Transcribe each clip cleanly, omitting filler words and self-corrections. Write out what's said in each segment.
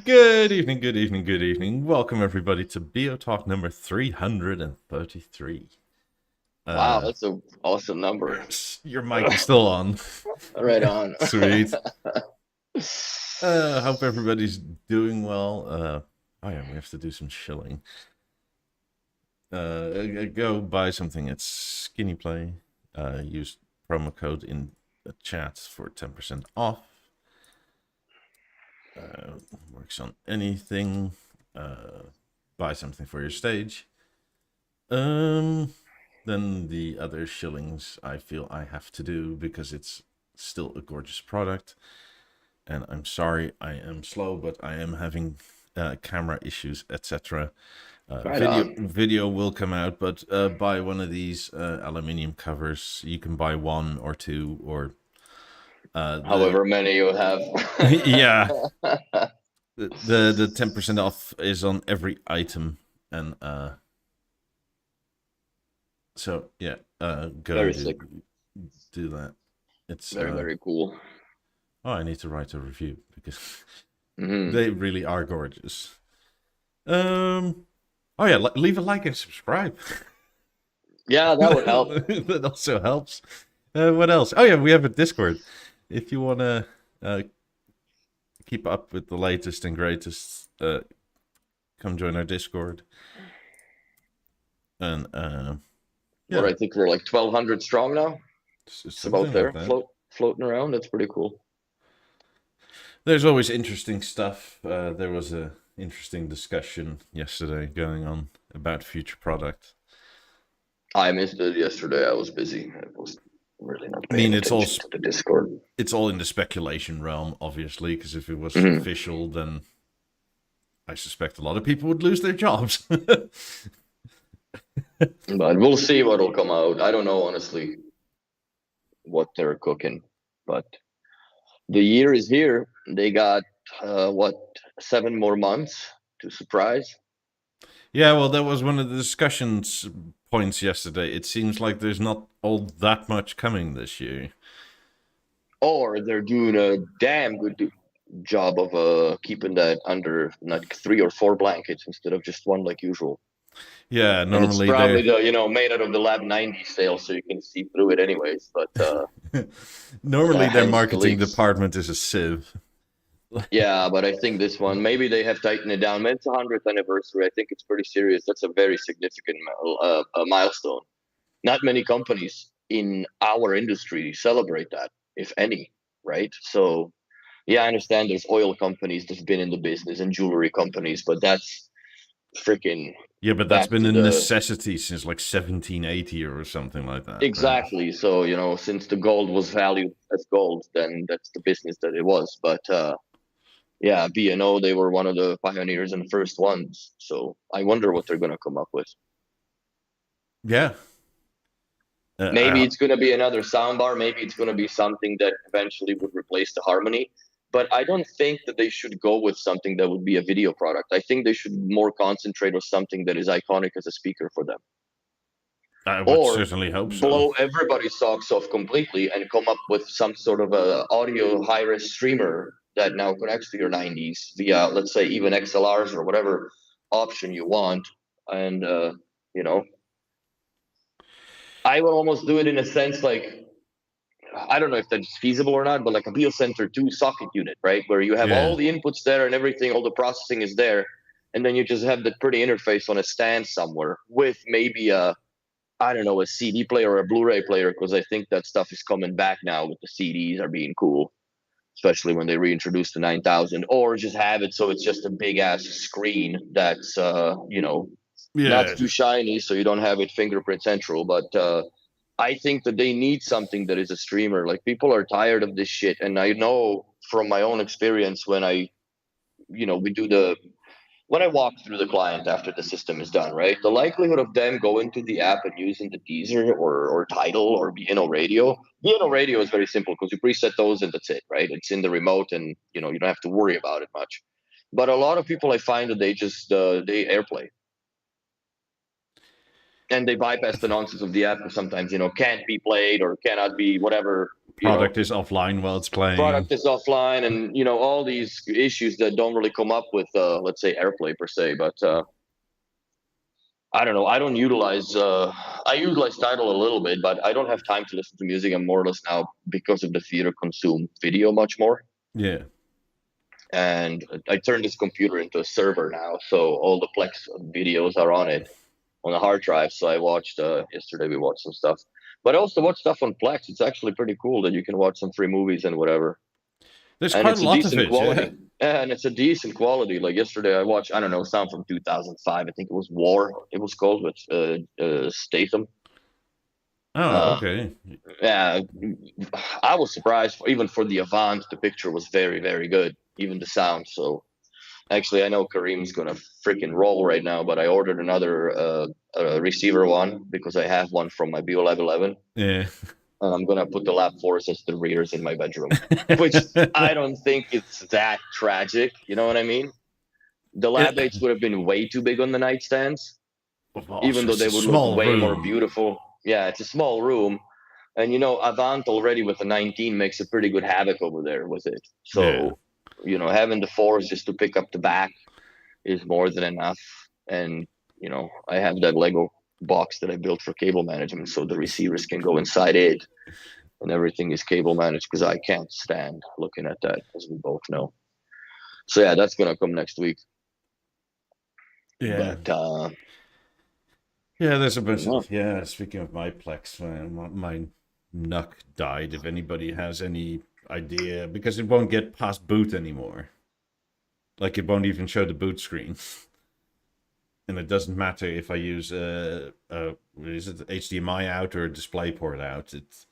Good evening, good evening, good evening. Welcome everybody to BeoTalk number 333. Wow, Uh, that's an awesome number. your mic is still on. Right on. Sweet. Hope everybody's doing well. Oh yeah, we have to do some shilling. Go buy something at Skinny Play. Use promo code in the chat for 10% off. Works on anything. Buy something for your stage. Then the other shillings I feel I have to do because it's still a gorgeous product. And I'm sorry I am slow, but I am having camera issues, etc. Right Video will come out, but buy one of these aluminium covers. You can buy one or two or the However many you have. yeah, the 10% off is on every item, and so yeah, go Very do sick. that. It's Very, very cool. oh, I need to write a review because Hmm. they really are gorgeous. Oh yeah, leave a like and subscribe. Yeah, that would help. That also helps. What else? Oh yeah, we have a Discord. If you wanna uh, keep up with the latest and greatest, come join our Discord. And What yeah, I think we're like 1,200 strong now. It's about something like there, that. floating around. That's pretty cool. There's always interesting stuff. There was a interesting discussion yesterday going on about future product. I missed it yesterday. I was busy. I was really not I paying mean, attention to the Discord. it's all in the speculation realm, obviously, because if it was Hmm. official, then I suspect a lot of people would lose their jobs. But we'll see what'll come out. I don't know, honestly, what they're cooking. But the year is here. They got what 7 more months to surprise, Yeah, well, that was one of the discussions points yesterday. It seems like there's not all that much coming this year. or they're doing a damn good job of keeping that under like 3 or 4 blankets instead of just one like usual. Yeah, And it's normally probably they're the made out of the Lab 90 sale, so you can see through it anyways. But normally their hence the marketing leaks. department is a sieve. Yeah, but I think this one maybe they have tightened it down. It's a 100th anniversary. I think it's pretty serious. That's a very significant milestone. Not many companies in our industry celebrate that, if any, right? So, yeah, I understand there's oil companies that've been in the business and jewelry companies, but that's freaking Yeah, but that's back been to a the necessity since like 1780 or something like that, right? exactly. So, since the gold was valued as gold, then that's the business that it was. But yeah, B&O, they were one of the pioneers and first ones. So I wonder what they're going to come up with. Yeah. Maybe it's going to be another soundbar. Maybe it's going to be something that eventually would replace the Harmony. But I don't think that they should go with something that would be a video product. I think they should more concentrate on something that is iconic as a speaker for them, I would or certainly hope so. blow everybody's socks off completely and come up with some sort of a audio high-res streamer that now connects to your 90s via, let's say, even XLRs or whatever option you want. And you know, I would almost do it in a sense like I don't know if that's feasible or not, but like a Beocenter 2 socket unit, right? Where you have Yeah. all the inputs there and everything, all the processing is there, and then you just have that pretty interface on a stand somewhere with maybe I don't know, a CD player or a Blu-ray player, because I think that stuff is coming back now with the CDs are being cool, especially when they reintroduce the 9000, or just have it so it's just a big ass screen that's not Yeah. too shiny, so you don't have it fingerprint central, but I think that they need something that is a streamer. Like people are tired of this shit, and I know from my own experience when we do the when I walk through the client after the system is done, right? The likelihood of them going to the app and using the Deezer or Tidal or BNO Radio. BNO Radio is very simple because you preset those and that's it, right? It's in the remote and you don't have to worry about it much. But a lot of people I find that they just they AirPlay. and they bypass the nonsense of the app, because sometimes, can't be played or cannot be whatever. Product is offline while it's playing. Product is offline, and all these issues that don't really come up with, let's say, AirPlay per se. But I don't know. I don't utilize. I utilize Tidal a little bit, but I don't have time to listen to music. I'm more or less now, because of the theater, consume video much more. Yeah. And I turned this computer into a server now, so all the Plex videos are on it, on a hard drive. So I watched yesterday. We watched some stuff, but I also watched stuff on Plex. It's actually pretty cool that you can watch some free movies and whatever. There's quite a lot of it, quality. Yeah, and it's a decent quality. Like yesterday, I watched, I don't know, some from 2005. I think it was War. It was called, with Statham. Oh, okay. Yeah, I was surprised. Even for the Avant, the picture was very, very good. Even the sound. So actually, I know Kareem's gonna freaking roll right now, but I ordered another receiver one, because I have one from my BeoLab 11. Yeah. And I'm gonna put the Lab 4s as the rears in my bedroom, which I don't think it's that tragic. You know what I mean? The Lab 8s would have been way too big on the nightstands, even though they would look way more beautiful. Yeah, it's a small room. And Avant already with the 19 makes a pretty good havoc over there with it. So, having the 4s just to pick up the back is more than enough. And, I have that Lego box that I built for cable management, so the receivers can go inside it and everything is cable managed, because I can't stand looking at that, as we both know. So yeah, that's going to come next week. Yeah. But, yeah, there's a bunch of, speaking of my Plex, my NUC died, if anybody has any idea, because it won't get past boot anymore. Like, it won't even show the boot screen. And it doesn't matter if I use what is it, HDMI out or a DisplayPort out. It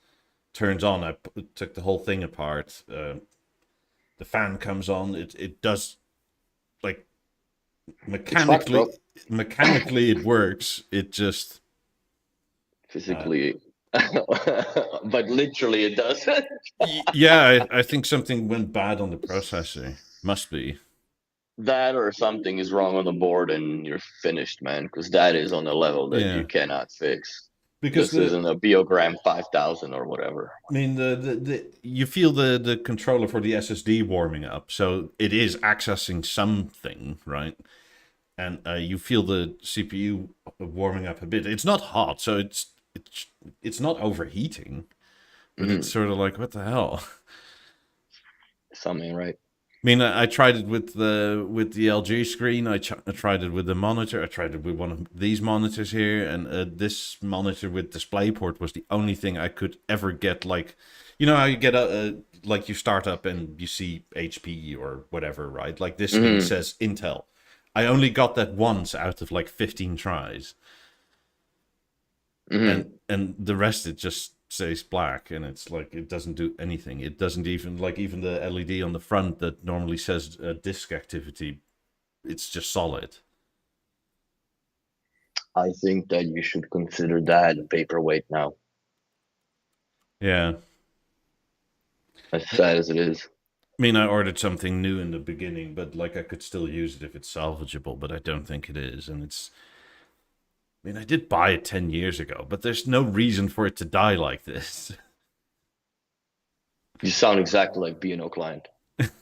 turns on. I took the whole thing apart. The fan comes on. It does, like, mechanically it works. It just physically, but literally it doesn't. Yeah, I think something went bad on the processor. Must be. That or something is wrong on the board and you're finished, man, because that is on a level that you cannot fix. Because this isn't a Beogram 5000 or whatever. I mean, you feel the controller for the SSD warming up, so it is accessing something, right? And you feel the CPU warming up a bit. It's not hot, so it's not overheating, but it's sort of like, what the hell? Something, right? I mean, I tried it with the LG screen. I tried it with the monitor. I tried it with one of these monitors here, and this monitor with DisplayPort was the only thing I could ever get. Like, how you get like you start up and you see HP or whatever, right? Like this thing says Intel. I only got that once out of like 15 tries, and the rest it just says black, and it's like it doesn't do anything. It doesn't even the LED on the front that normally says disk activity, it's just solid. I think that you should consider that a paperweight now. Yeah, as sad as it is. I mean, I ordered something new in the beginning, but like I could still use it if it's salvageable, but I don't think it is. And I did buy it 10 years ago, but there's no reason for it to die like this. You sound exactly like B&O client.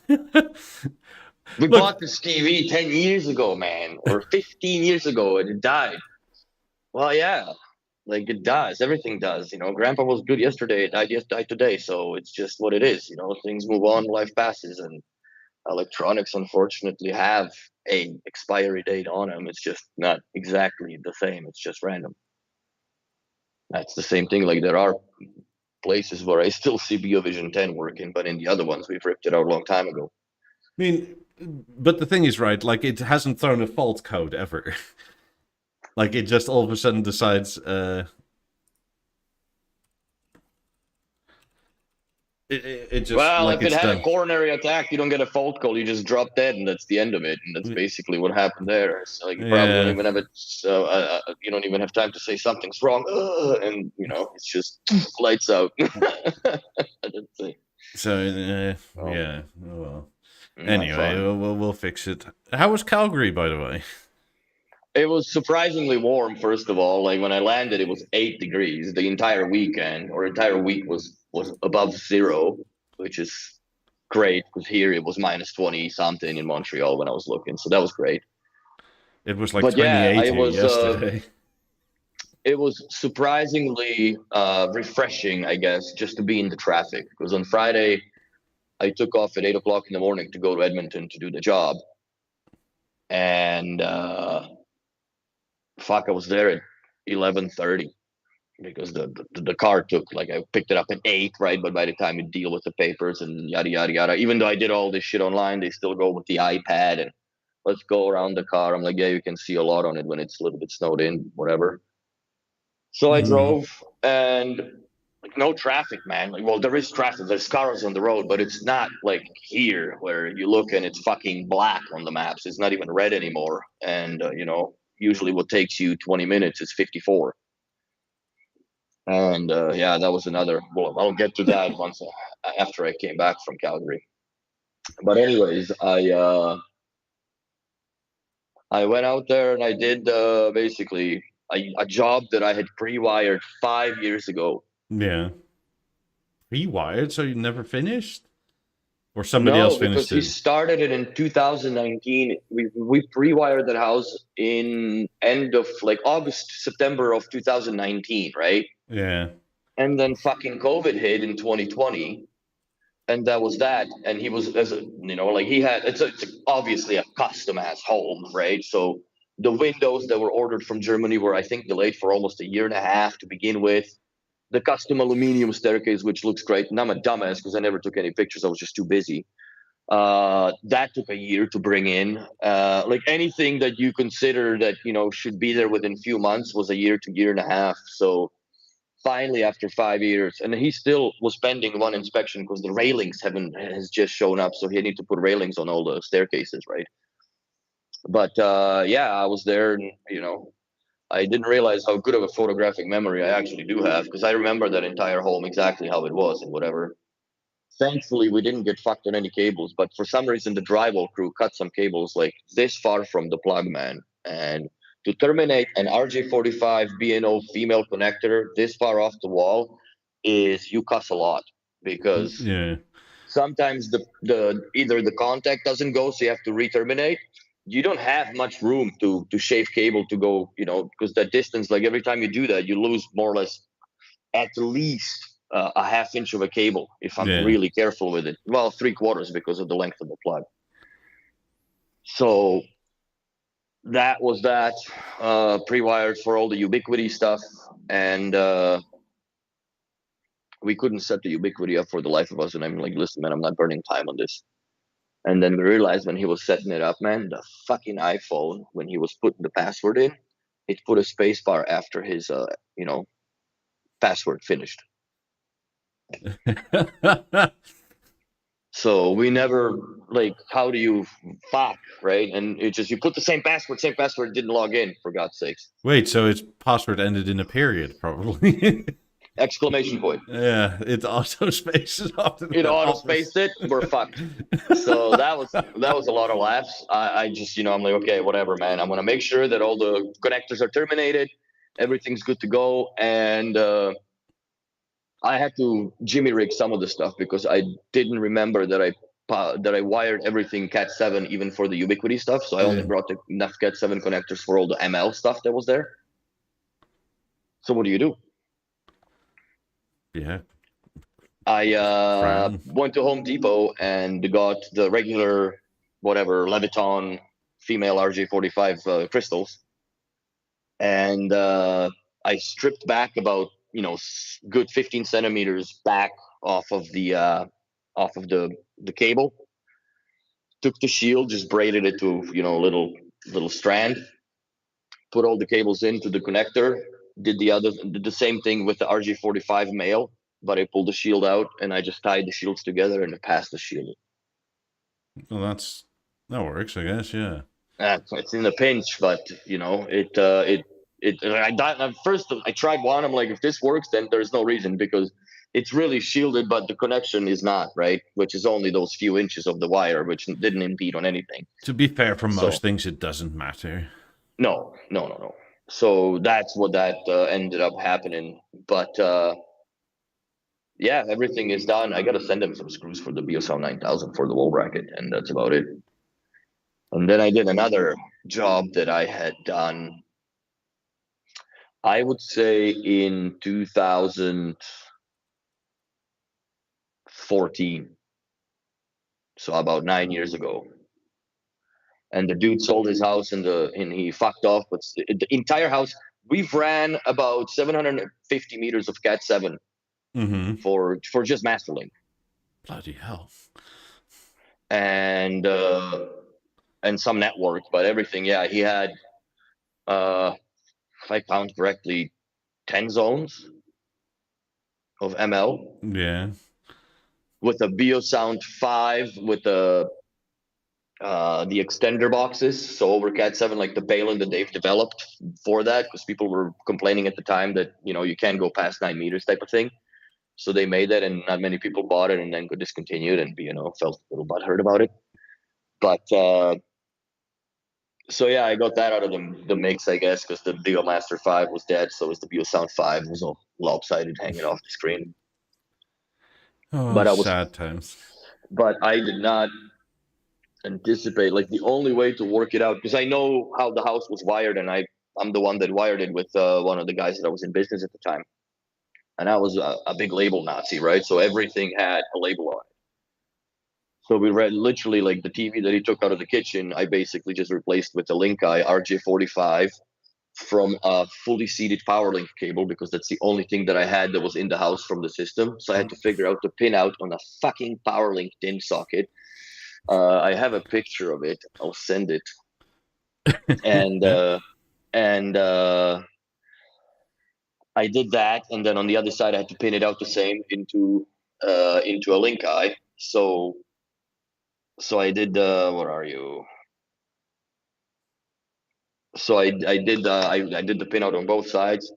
We bought this TV 10 years ago, man, or 15 years ago, and it died. Well, yeah, like it does. Everything does. Grandpa was good yesterday, it died today. So it's just what it is. Things move on, life passes, and electronics, unfortunately, have a expiry date on them. It's just not exactly the same. It's just random. That's the same thing. Like there are places where I still see BeoVision 10 working, but in the other ones, we've ripped it out a long time ago. I mean, but the thing is, right, like it hasn't thrown a fault code ever. Like it just all of a sudden decides it just, well, like, if it had a coronary attack, you don't get a fault code. You just drop dead, and that's the end of it. And that's basically what happened there. It's like you probably don't even have it. You don't even have time to say something's wrong, and it's just lights out. That's it. So yeah. Oh, well. Anyway, we'll fix it. How was Calgary, by the way? It was surprisingly warm, first of all. Like when I landed, it was 8 degrees. The entire weekend or entire week was above zero, which is great because here it was minus 20 something in Montreal when I was looking. So that was great. It was like But yeah, 28 here yesterday. it was surprisingly refreshing, I guess, just to be in the traffic. Because on Friday, I took off at 8 o'clock in the morning to go to Edmonton to do the job. And fuck, I was there at 11:30 because the car took, like, I picked it up at 8, right? But by the time you deal with the papers and yada yada yada, even though I did all this shit online, they still go with the iPad and let's go around the car. I'm like, yeah, you can see a lot on it when it's a little bit snowed in, whatever. So I drove and like no traffic, man. Like, well, there is traffic. There's cars on the road, but it's not like here where you look and it's fucking black on the maps. It's not even red anymore. And usually what takes you 20 minutes is 54. And yeah, that was another. Well, I'll get to that once after I came back from Calgary. But anyways, I went out there and I did basically a job that I had pre-wired 5 years ago. Yeah. Pre-wired, so you never finished? Or somebody No, else because finished he it? started it in 2019. We pre-wired that house in end of like August, September of 2019, right? Yeah. And then fucking COVID hit in 2020, and that was that. And he was, as a, like he had, it's obviously a custom ass home, right? So the windows that were ordered from Germany were, I think, delayed for almost a year and a half to begin with. The custom aluminum staircase, which looks great. And I'm a dumbass because I never took any pictures. I was just too busy. That took a year to bring in. Like anything that you consider that should be there within a few months was a year to year and a half. So finally, after 5 years, and he still was pending one inspection because the railings has just shown up. So he need to put railings on all the staircases, right? But yeah, I was there, and I didn't realize how good of a photographic memory I actually do have because I remember that entire home exactly how it was and whatever. Thankfully, we didn't get fucked on any cables, but for some reason, the drywall crew cut some cables like this far from the plug, man. And to terminate an RJ45 BNO female connector this far off the wall is you cuss a lot because Yeah. sometimes the either the contact doesn't go, so you have to re-terminate. You don't have much room to shave cable to go, because that distance, like every time you do that, you lose more or less at least a half inch of a cable if I'm Yeah. really careful with it. Well, 3/4 because of the length of the plug. So that was that. Pre-wired for all the Ubiquiti stuff, and we couldn't set the Ubiquiti up for the life of us. And I'm like, listen, man, I'm not burning time on this. And then we realized when he was setting it up, man, the fucking iPhone, when he was putting the password in, it put a space bar after his password finished. So we never, like, how do you fuck, right? And it just, you put the same password, didn't log in, for God's sakes. Wait, so its password ended in a period, probably. Exclamation point. Yeah, it auto spaces often. It auto spaced it, we're fucked. So that was a lot of laughs. I just, I'm like, okay, whatever, man. I'm gonna make sure that all the connectors are terminated, everything's good to go, and I had to jimmy rig some of the stuff because I didn't remember that I wired everything Cat 7 even for the Ubiquiti stuff. So I only brought enough Cat 7 connectors for all the ML stuff that was there. So what do you do? Yeah. I went to Home Depot and got the regular, whatever, Leviton female RJ45 crystals. And I stripped back about, good 15 centimeters back off of the cable. Took the shield, just braided it to, little strand. Put all the cables into the connector. Did the same thing with the RJ45 male, but I pulled the shield out and I just tied the shields together and passed the shield. Well, that works, I guess. Yeah. It's in a pinch, but at first I tried one. I'm like, if this works, then there's no reason because it's really shielded, but the connection is not, right? Which is only those few inches of the wire, which didn't impede on anything. To be fair, for most things, it doesn't matter. No, no, no, no. So that's what that ended up happening. But yeah, everything is done. I gotta send them some screws for the Beosound 9000 for the wall bracket, and that's about it. And then I did another job that I had done, I would say in 2014, so about 9 years ago. And the dude sold his house and he fucked off. But the entire house, we've ran about 750 meters of Cat 7 Mm-hmm. for just Masterlink, Bloody hell. and some network, but everything. Yeah, he had, if I count correctly, 10 zones of ML Yeah. with a Beosound 5 with the extender boxes. So over Cat 7, like the Balin that they've developed for that, because people were complaining at the time that, you can't go past 9 meters type of thing. So they made that, and not many people bought it, and then got discontinued, and felt a little butthurt about it. But so yeah, I got that out of the mix, I guess, because the Beo Master 5 was dead, so was the Beosound 5. It was all lopsided, hanging off the screen. Oh, But sad times. but I did not anticipate, like, the only way to work it out, because I know how the house was wired, and I'm the one that wired it with one of the guys that I was in business at the time, and I was a big label Nazi, right? So everything had a label on it. So we read literally, like, the TV that he took out of the kitchen, I basically just replaced with a Link-Eye RJ45 from a fully seated power link cable, because that's the only thing that I had that was in the house from the system. So I had to figure out the pin out on a fucking power link DIN socket. I have a picture of it. I'll send it. And I did that, and then on the other side, I had to pin it out the same into a Link-Eye. So I did. Where are you? So I did the pin out on both sides.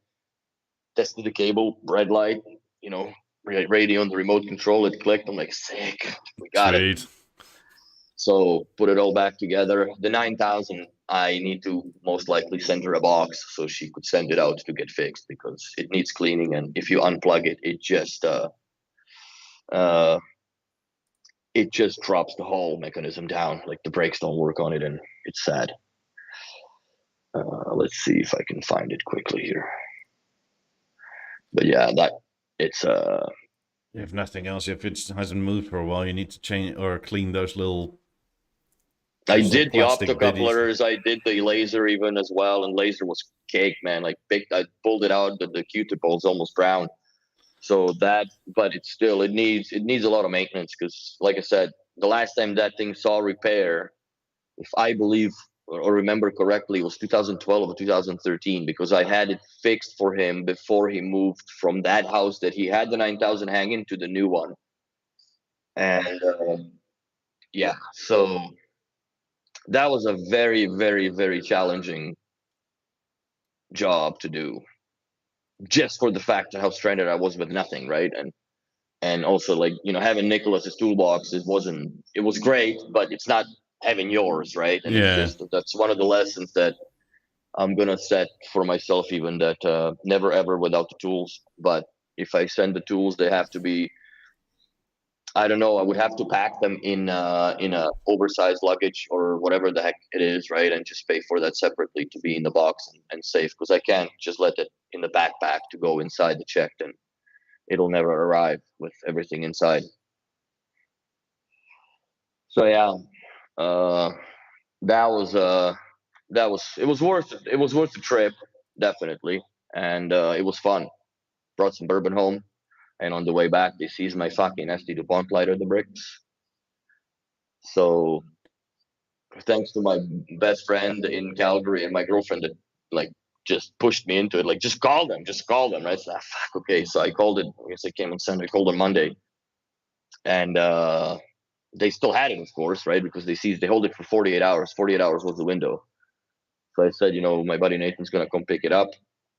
Tested the cable, red light. Radio on the remote control. It clicked. I'm like, sick. We got it. Sweet. So put it all back together. The 9000, I need to most likely send her a box so she could send it out to get fixed, because it needs cleaning, and if you unplug it, uh, it just drops the whole mechanism down. Like, the brakes don't work on it, and it's sad. Let's see if I can find it quickly here. But yeah, it's If nothing else, if it hasn't moved for a while, you need to change or clean those little. I did the plastic optocouplers. I did the laser even as well, and laser was cake, man. Like, big, I pulled it out, the Q-tip was almost brown. So but it needs a lot of maintenance, because, like I said, the last time that thing saw repair, if I believe or remember correctly, it was 2012 or 2013, because I had it fixed for him before he moved from that house that he had the 9000 hanging to the new one. And yeah, so that was a very, very, very challenging job to do, just for the fact of how stranded I was with nothing, right? And also, like, having Nicholas's toolbox, it was great, but it's not having yours, right? And Yeah. that's one of the lessons that I'm gonna set for myself, even, that never ever without the tools. But if I send the tools, they have to be, I don't know, I would have to pack them in a oversized luggage or whatever the heck it is, right? And just pay for that separately to be in the box and safe, because I can't just let it in the backpack to go inside the checked, and it'll never arrive with everything inside. So yeah, uh, that was it was worth it. It was worth the trip, definitely, and it was fun. Brought some bourbon home, and on the way back, they seized my fucking SD DuPont lighter, the bricks. So thanks to my best friend in Calgary and my girlfriend that, like, just pushed me into it. Like, just call them, right? So, fuck, okay. So I called it. I guess I came on Sunday. I called on Monday, and they still had it, of course, right? Because they hold it for 48 hours. 48 hours was the window. So I said, my buddy Nathan's gonna come pick it up,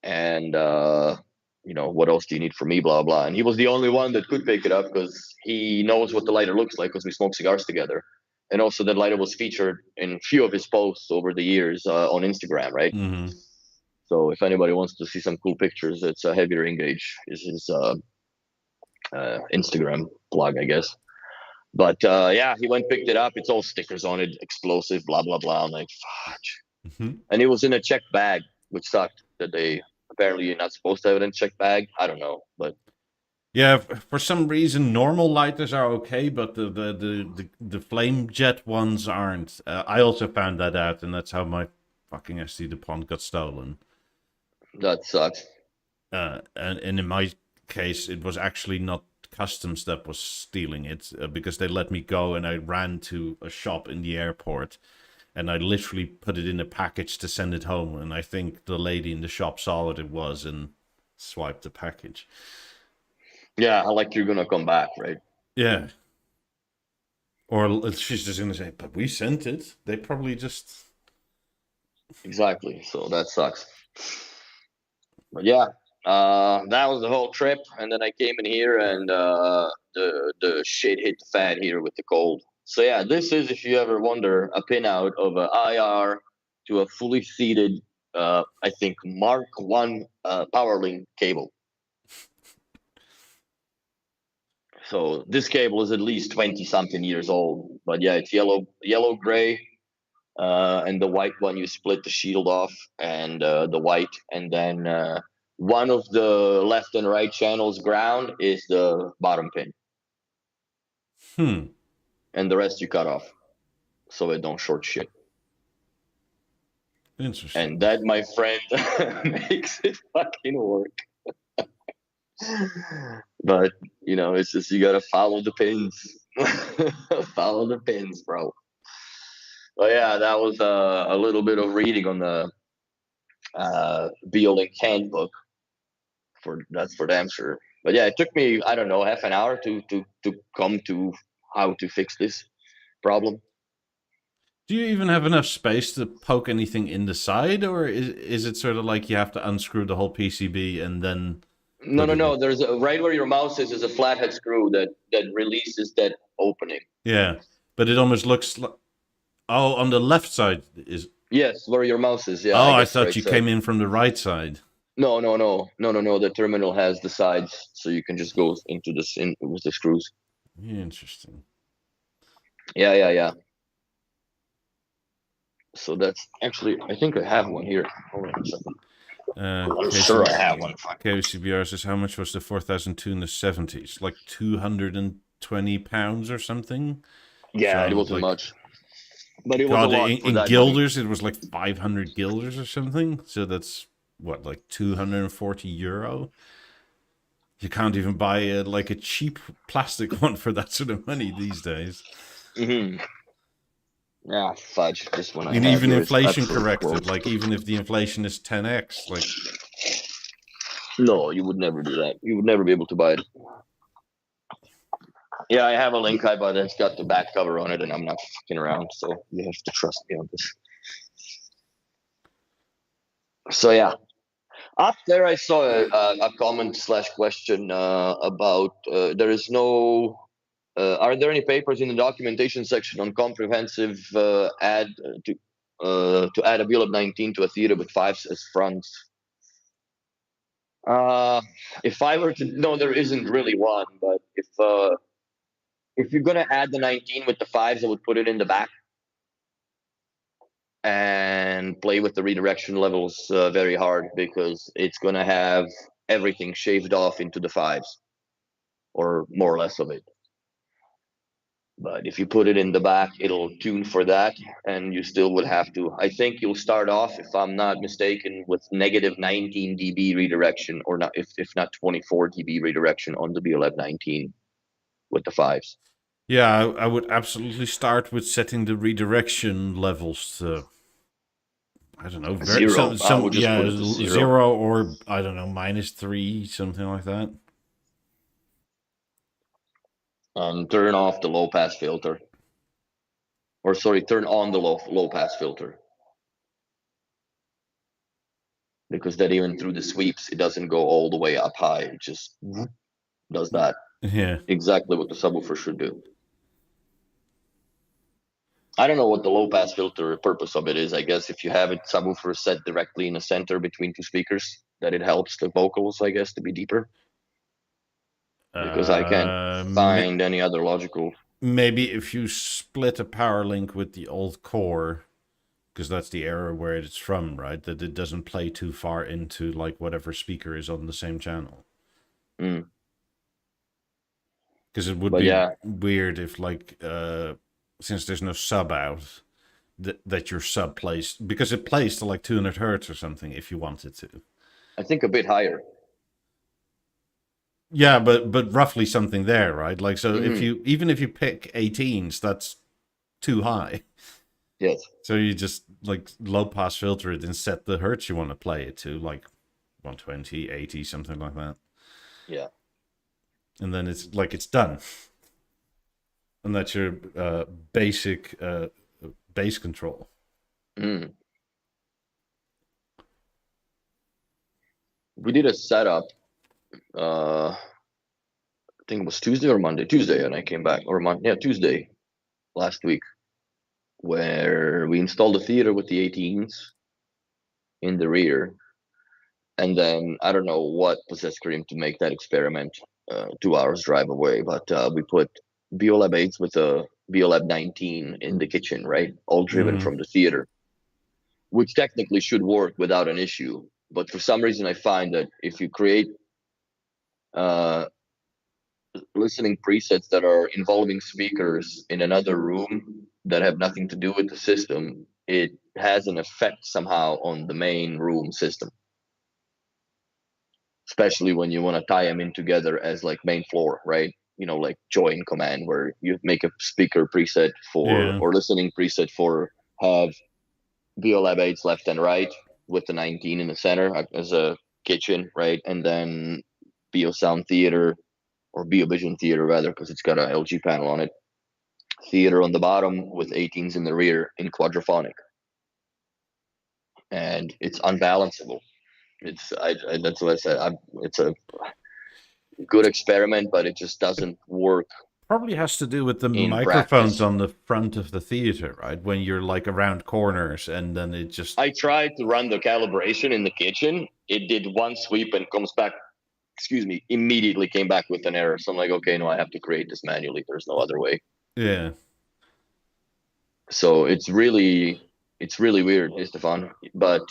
and what else do you need from me? Blah blah. And he was the only one that could pick it up, because he knows what the lighter looks like, because we smoke cigars together. and also that lighter was featured in a few of his posts over the years on Instagram, right? Mm-hmm. So if anybody wants to see some cool pictures, it's a Heavier Engage is his Instagram plug, I guess. But yeah, he went, picked it up. It's all stickers on it, explosive, blah blah blah. I'm like, fudge. Mm-hmm. And it was in a checked bag, which sucked. That they apparently you're not supposed to have it in a checked bag. I don't know, but Yeah, for some reason, normal lighters are okay, but the flame jet ones aren't. I also found that out, and that's how my fucking SD DuPont got stolen. that sucks. And in my case, it was actually not customs that was stealing it, because they let me go, and I ran to a shop in the airport, and I literally put it in a package to send it home, and I think the lady in the shop saw what it was and swiped the package. Yeah, like you're gonna come back, right? Yeah. Or she's just gonna say, but we sent it. They probably just... Exactly. So that sucks. But yeah, that was the whole trip, and then I came in here, and the shit hit the fan here with the cold. So yeah, this is, if you ever wonder, a pinout of a IR to a fully seated, I think Mark One PowerLink cable. So this cable is at least 20 something years old, but yeah, it's yellow gray, and the white one you split the shield off, and the white, and then one of the left and right channels ground is the bottom pin, and the rest you cut off, so it don't short shit. Interesting. And that, my friend, makes it fucking work. But you know, it's just you gotta follow the pins. Follow the pins, bro. But yeah, that was a little bit of reading on the BeoLink handbook. That's for damn sure. But yeah, it took me, I don't know, half an hour to come to how to fix this problem. Do you even have enough space to poke anything in the side, or is it sort of like you have to unscrew the whole PCB and then... No. There's right where your mouse is a flathead screw that releases that opening. Yeah, but it almost looks like... Oh, on the left side is... Yes, where your mouse is. Yeah. Oh, I thought right you came in from the right side. No. The terminal has the sides, so you can just go into this with the screws. Interesting. Yeah. So that's actually, I think I have one here. Hold on a second. I'm sure I have one. KCBR says, how much was the 4002 in the 70s? Like 220 pounds or something? Yeah, it wasn't much. But it was a lot in guilders, money. It was like 500 guilders or something. So that's, what, like 240 euro? You can't even buy like a cheap plastic one for that sort of money these days. Mm-hmm. Yeah, fudge. This one. And even inflation corrected, like even if the inflation is 10x, like... No, you would never do that. You would never be able to buy it. Yeah, I have a link I bought that's got the back cover on it, and I'm not fucking around, so you have to trust me on this. So yeah, up there I saw a comment / question about there is no. Are there any papers in the documentation section on comprehensive add to add a BeoLab 19 to a theater with 5s as fronts? If I were to, no, there isn't really one. But if you're gonna add the 19 with the 5s, I would put it in the back and play with the redirection levels very hard, because it's gonna have everything shaved off into the 5s, or more or less of it. But if you put it in the back, it'll tune for that, and you still would have to. I think you'll start off, if I'm not mistaken, with negative 19 dB redirection, or not, if not 24 dB redirection on the BeoLab 19 with the 5s. Yeah, I would absolutely start with setting the redirection levels to, I don't know, zero. Zero, or I don't know, -3, something like that. And turn off the low pass filter, or sorry, turn on the low pass filter, because that even through the sweeps, it doesn't go all the way up high. It just does that. Yeah, exactly what the subwoofer should do. I don't know what the low pass filter purpose of it is. I guess if you have it subwoofer set directly in the center between two speakers, that it helps the vocals, I guess, to be deeper. Because I can't Uh, ma- find any other logical. Maybe if you split a power link with the old core, because that's the error where it's from, right? That it doesn't play too far into like whatever speaker is on the same channel. Mm. Because it would But be yeah, weird if like since there's no sub out, that your sub plays, because it plays to like 200 hertz or something if you want it to. I think a bit higher. Yeah, but roughly something there, right? Like, so if Mm-hmm. you, even if you pick 18s, that's too high. Yes. So you just like low pass filter it and set the hertz you want to play it to, like 120, 80, something like that. Yeah. And then it's like it's done. And that's your basic bass control. Mm. We did a setup. I think it was Tuesday or Monday. Tuesday, and I came back, or Tuesday last week, where we installed a theater with the 18s in the rear, and then I don't know what possessed Scream to make that experiment 2 hours drive away, but we put Beolab 8s with a Beolab 19 in the kitchen, right? All driven Mm-hmm. from the theater, which technically should work without an issue. But for some reason, I find that if you create uh, listening presets that are involving speakers in another room that have nothing to do with the system, it has an effect somehow on the main room system, especially when you want to tie them in together as like main floor, right? You know, like join command where you make a speaker preset for, Yeah. or listening preset for, have Beolab 8s left and right with the 19 in the center as a kitchen, right? And then Beosound theater, or Beovision theater rather, because it's got a LG panel on it. Theater on the bottom with 18s in the rear in quadraphonic, and it's unbalanceable. That's what I said. It's a good experiment, but it just doesn't work Probably has to do with the in microphones practice. on the front of the theater, right? When you're like around corners and then it just. I tried to run the calibration in the kitchen. It did one sweep and comes back. Excuse me. Immediately came back with an error. So I'm like, okay, no, I have to create this manually. There's no other way. Yeah. So it's really weird, Istefan. But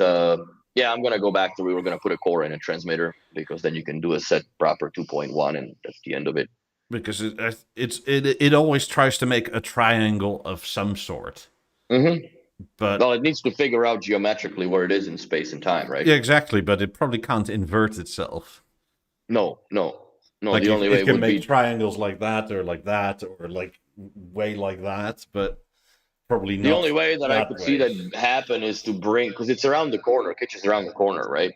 yeah, I'm gonna go back to, we were gonna put a core in a transmitter, because then you can do a set proper 2.1, and that's the end of it. Because it always tries to make a triangle of some sort. Mm-hmm. But Well, it needs to figure out geometrically where it is in space and time, right? yeah, exactly. But it probably can't invert itself. No, no, no. Like The only it way can would make be, triangles like that or like way like that, but probably the only not way that I that could see way. that happen is to bring, because it's around the corner, kitchen's around the corner, right?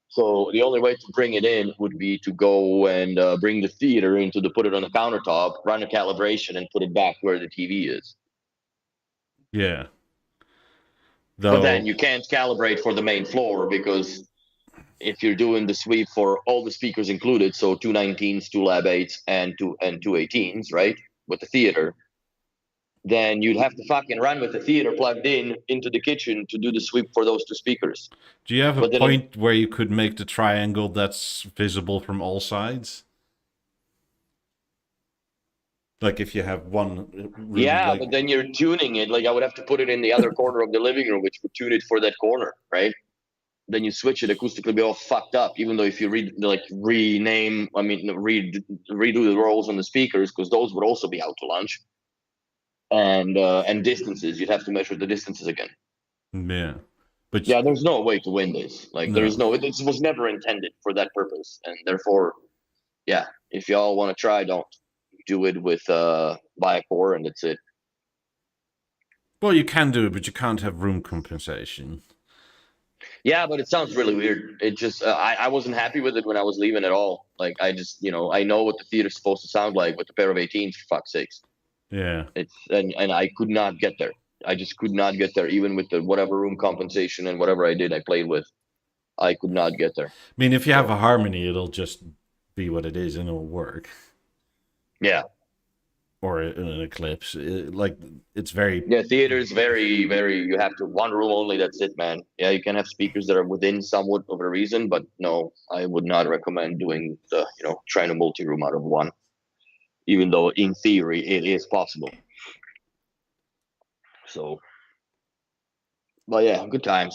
So the only way to bring it in would be to go and bring the theater into the, put it on the countertop, run a calibration, and put it back where the TV is. Yeah. But then Though. you can't calibrate for the main floor, because if you're doing the sweep for all the speakers included, so two 19s, two Lab 8s, and two 18s, right, with the theater, then you'd have to fucking run with the theater plugged in into the kitchen to do the sweep for those two speakers. Do you have a But then, point where you could make the triangle that's visible from all sides? Like if you have one room, yeah, like. but then you're tuning it. Like I would have to put it in the other corner of the living room, which would tune it for that corner, right? Then you switch it acoustically, be all fucked up. Even though if you rename, I mean, redo the roles on the speakers, because those would also be out to lunch. And distances, you'd have to measure the distances again. Yeah. But Yeah, there's no way to win this. Like, no. there's no, it was never intended for that purpose, and therefore, yeah, if y'all want to try, don't do it with buy a core and that's it. Well, you can do it, but you can't have room compensation. Yeah, but it sounds really weird. It just I wasn't happy with it when I was leaving at all. Like, I just, I know what the theater's supposed to sound like with a pair of 18s, for fuck's sakes. Yeah. It's and I could not get there. I just could not get there, even with the whatever room compensation and whatever I played with. I could not get there. I mean, if you have So a harmony, it'll just be what it is and it'll work. yeah, or an Eclipse. Like it's very Yeah, theater is very, very. You have to one room only. That's it, man. Yeah, you can have speakers that are within somewhat of a reason, but no, I would not recommend doing the trying to multi-room out of one, even though in theory it is possible. So, but yeah, good times.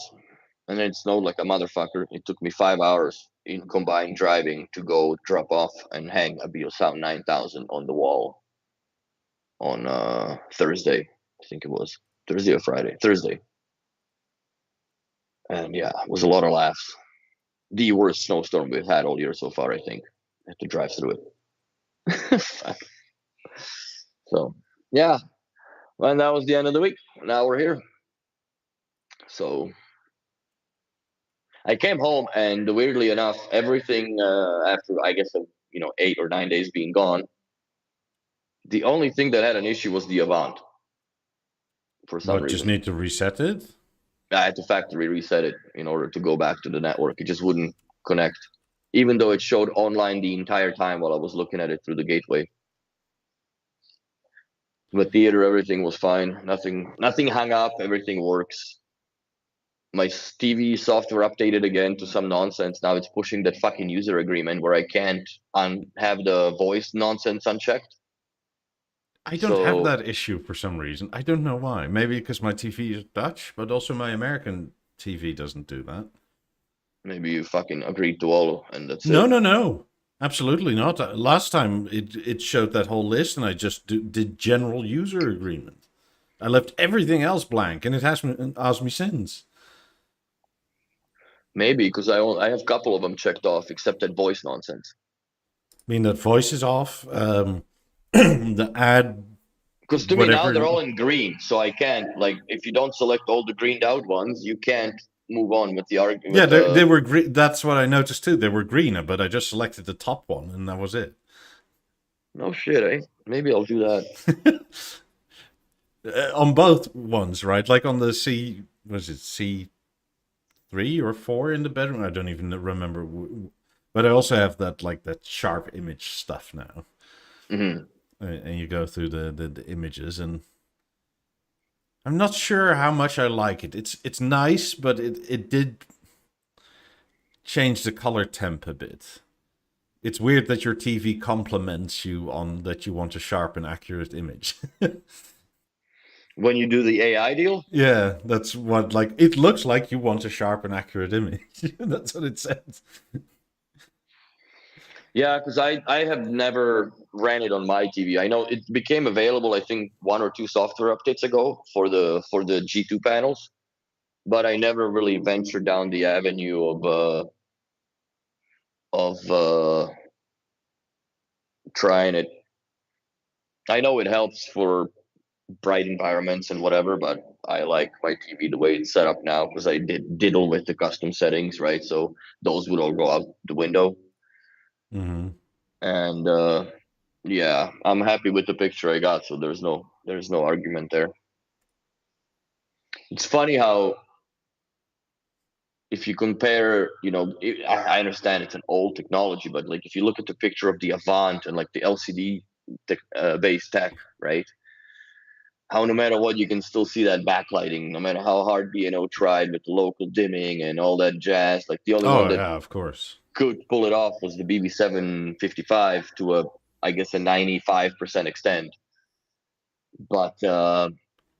And then it snowed like a motherfucker. It took me 5 hours in combined driving to go drop off and hang a Beosound 9000 on the wall on Thursday. I think it was Thursday or Friday. Thursday. And yeah, it was a lot of laughs. The worst snowstorm we've had all year so far, I think. I had to drive through it. So, yeah. And that was the end of the week. Now we're here. So, I came home, and weirdly enough, everything after, I guess, 8 or 9 days being gone, the only thing that had an issue was the Avant for some what just reason. need to reset it. I had to factory reset it in order to go back to the network. It just wouldn't connect, even though it showed online the entire time while I was looking at it through the gateway. But theater, everything was fine. Nothing hung up. Everything works. My TV software updated again to some nonsense. Now it's pushing that fucking user agreement where I can't have the voice nonsense unchecked. I don't have So that issue for some reason. I don't know why. Maybe because my TV is Dutch, but also my American TV doesn't do that. maybe you fucking agreed to all, and that's No, it. no, no. Absolutely not. Last time it showed that whole list, and I just did general user agreement. I left everything else blank, and it has asked me since. Maybe because I have a couple of them checked off, except that voice nonsense. I mean, that voice is off. The ad, Because to me now they're whatever. all in green, so I can't like if you don't select all the greened out ones, you can't move on with the argument. Yeah, they were green. That's what I noticed too. They were greener, but I just selected the top one, and that was it. No shit, eh? Maybe I'll do that. On both ones, right? Like on the C, was it C3 or 4 in the bedroom? I don't even remember. But I also have that sharp image stuff now, Mm-hmm. and you go through the images, and I'm not sure how much I like it. It's nice, but it did change the color temp a bit. It's weird that your TV compliments you on that you want a sharp and accurate image. When you do the AI deal, Yeah, that's what, like, it looks like you want a sharp and accurate image. That's what it says. yeah, because I have never ran it on my TV. I know it became available, I think 1 or 2 software updates ago for the G2 panels, but I never really ventured down the avenue of trying it. I know it helps for bright environments and whatever, but I like my TV the way it's set up now because I did diddle with the custom settings, right? So those would all go out the window. Mm-hmm. And yeah, I'm happy with the picture I got, so there's no argument there. It's funny how if you compare, I understand it's an old technology, but like if you look at the picture of the Avant and like the LCD based tech, right? How no matter what you can still see that backlighting, no matter how hard B&O tried with the local dimming and all that jazz. Like the only one Oh that yeah, of course. could pull it off was the BB755 to I guess a 95% extent. But Yeah,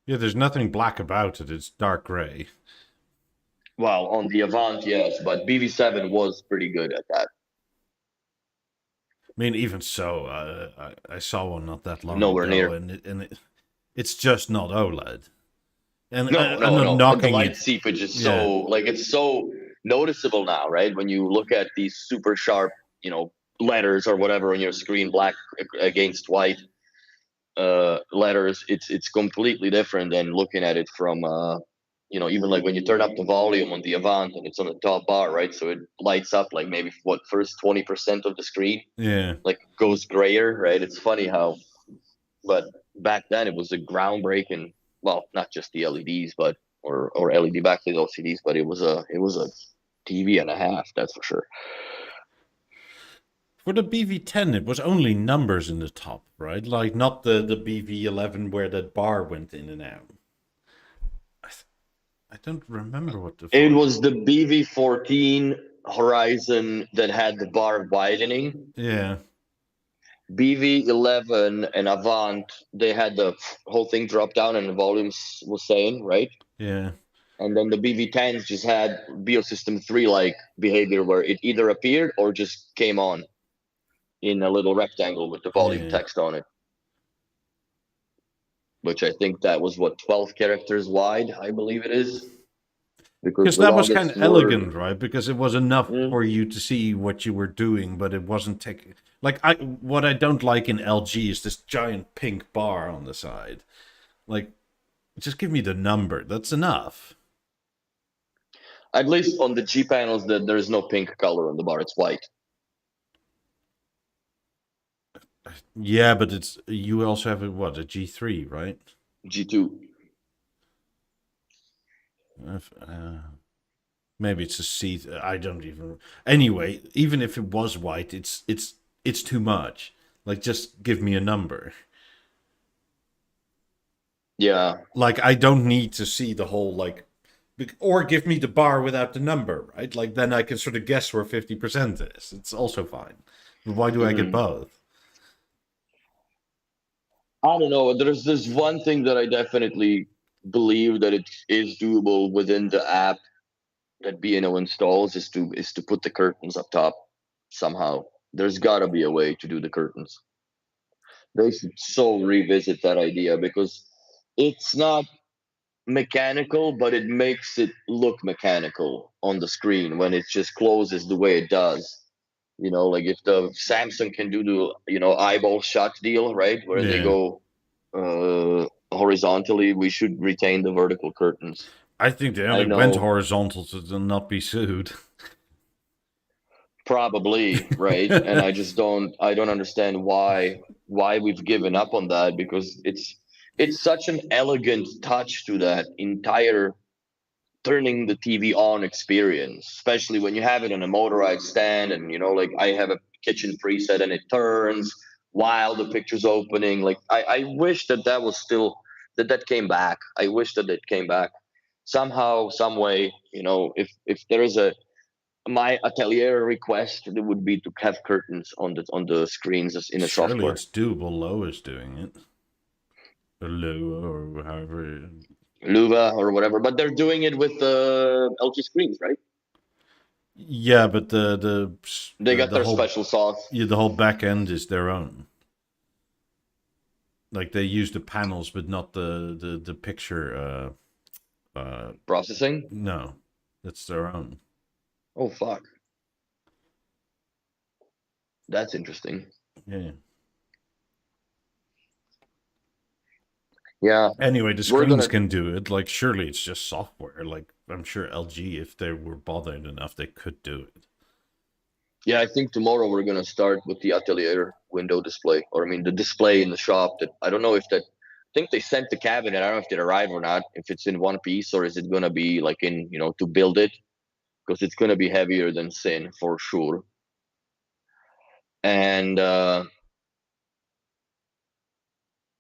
there's nothing black about it. It's dark gray. well, on the Avant, yes, but BB7 was pretty good at that. I mean, even so, I saw one not that long Nowhere ago, near. it's just not OLED. And No, I'm no, not no. And the knocking light it. seepage is Yeah, it's so noticeable now, right? When you look at these super sharp, letters or whatever on your screen, black against white letters, it's completely different than looking at it from even like when you turn up the volume on the Avant and it's on the top bar, right? So it lights up like maybe what first 20% of the screen, yeah. like goes grayer, right? It's funny how, but back then it was a groundbreaking. Well, not just the LEDs, but or LED backlit LCDs, but it was a TV and a half, that's for sure. For the BV10, it was only numbers in the top, right? Like not the BV11 where that bar went in and out. I don't remember what the It volume. was the BV14 Horizon that had the bar widening. Yeah, BV11 and Avant, they had the whole thing drop down and the volumes was same, right? yeah, And then the BV10s just had Biosystem 3 like behavior where it either appeared or just came on in a little rectangle with the volume yeah. text on it, which I think that was what 12 characters wide, I believe it is, because Because the that was kind longest of were. elegant, right? Because it was enough Mm, for you to see what you were doing, but it wasn't taking. Like what I don't like in LG is this giant pink bar on the side. Like, just give me the number. That's enough. at least on the G panels, that there is no pink color on the bar; it's white. Yeah, but it's you also have a G3, right? G2. Maybe it's a C. I don't even. Anyway, even if it was white, it's too much. Like, just give me a number. Yeah. Like, I don't need to see the whole like, or give me the bar without the number, right? Like, then I can sort of guess where 50% is. It's also fine. But why do I get Mhm. both? I don't know. There's one thing that I definitely believe that it is doable within the app that B&O installs is to put the curtains up top somehow. There's got to be a way to do the curtains. They should so revisit that idea because it's not mechanical, but it makes it look mechanical on the screen when it just closes the way it does. Like if the Samsung can do the eyeball shot deal, right, where they Yeah, go horizontally, we should retain the vertical curtains. I think they I only went know, horizontal to not be sued. probably, right, and I don't understand why we've given up on that because it's such an elegant touch to that entire turning the TV on experience, especially when you have it on a motorized stand and like I have a kitchen preset and it turns while the picture's opening. Like I wish that was still that came back. I wish that it came back somehow, some way. If there is a my atelier request, it would be to have curtains on the screens as in the Surely software. it's doable. Low is doing it. Or low, or however. Luva or whatever, but they're doing it with the LG screens, right? Yeah, but They got the their whole special sauce. yeah, the whole back end is their own. Like they use the panels, but not the picture. Processing. No, that's their own. Oh fuck, that's interesting. Yeah. Yeah, Anyway, the we're screens gonna. can do it. Like surely it's just software. Like I'm sure LG, if they were bothered enough, they could do it. Yeah, I think tomorrow we're gonna start with the Atelier window display, or I mean the display in the shop. That I don't know if that. I think they sent the cabinet. I don't know if it arrived or not. If it's in one piece or is it gonna be like in to build it because it's gonna be heavier than Sin for sure. And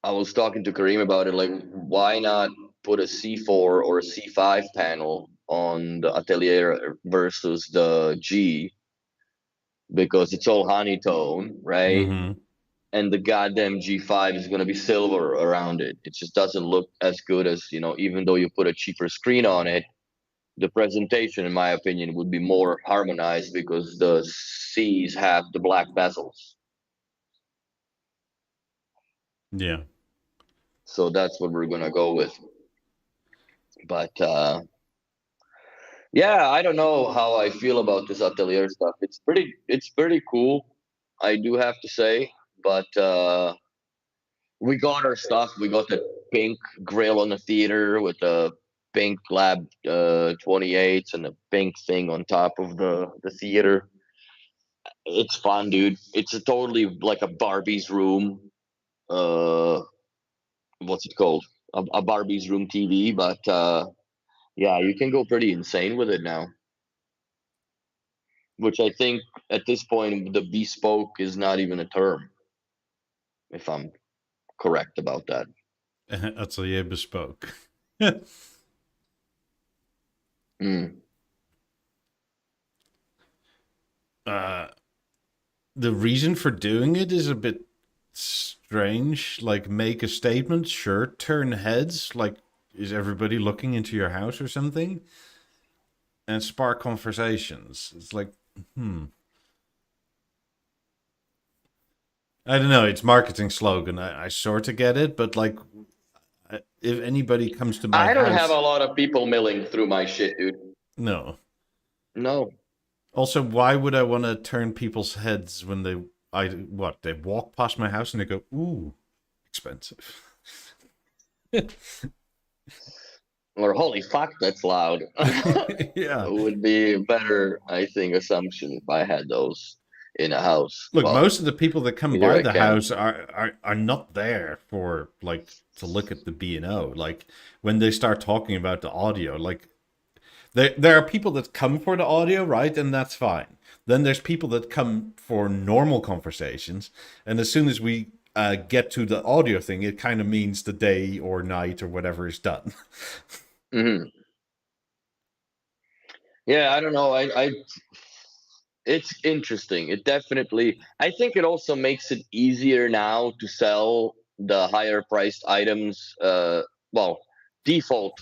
I was talking to Kareem about it. Like, why not put a C4 or a C5 panel on the Atelier versus the G because it's all honeytone, right? Mm-hmm. And the goddamn G5 is going to be silver around it. It just doesn't look as good as, even though you put a cheaper screen on it, the presentation, in my opinion, would be more harmonized because the C's have the black bezels. Yeah. So that's what we're going to go with. But yeah, I don't know how I feel about this Atelier stuff. It's pretty cool, I do have to say. But we got our stuff. We got the pink grill on the theater with the pink lab 28s and the pink thing on top of the theater. It's fun, dude. It's a totally like a Barbie's room. Uh, what's it called? A Barbie's room TV. But yeah, you can go pretty insane with it now. which I think at this point the bespoke is not even a term, if I'm correct about that. Atelier bespoke. Mm. The reason for doing it is a bit strange. Like, make a statement, sure. Turn heads, like, is everybody looking into your house or something? And spark conversations. It's like, I don't know. It's marketing slogan. I sort of get it, but like, if anybody comes to my I don't have house, a lot of people milling through my shit, dude. no. No. Also, why would I want to turn people's heads when they walk past my house and they go, ooh, expensive. Or holy fuck, that's loud. Yeah. Would be a better, I think, assumption if I had those in a house. Look, But most of the people that come either by I the can. house are not there for like to look at the B&O. Like when they start talking about the audio, like there are people that come for the audio, right? And that's fine. Then there's people that come for normal conversations, and as soon as we get to the audio thing, it kind of means the day or night or whatever is done. Hmm. Yeah, I don't know. It's interesting. It definitely. I think it also makes it easier now to sell the higher priced items. Well, default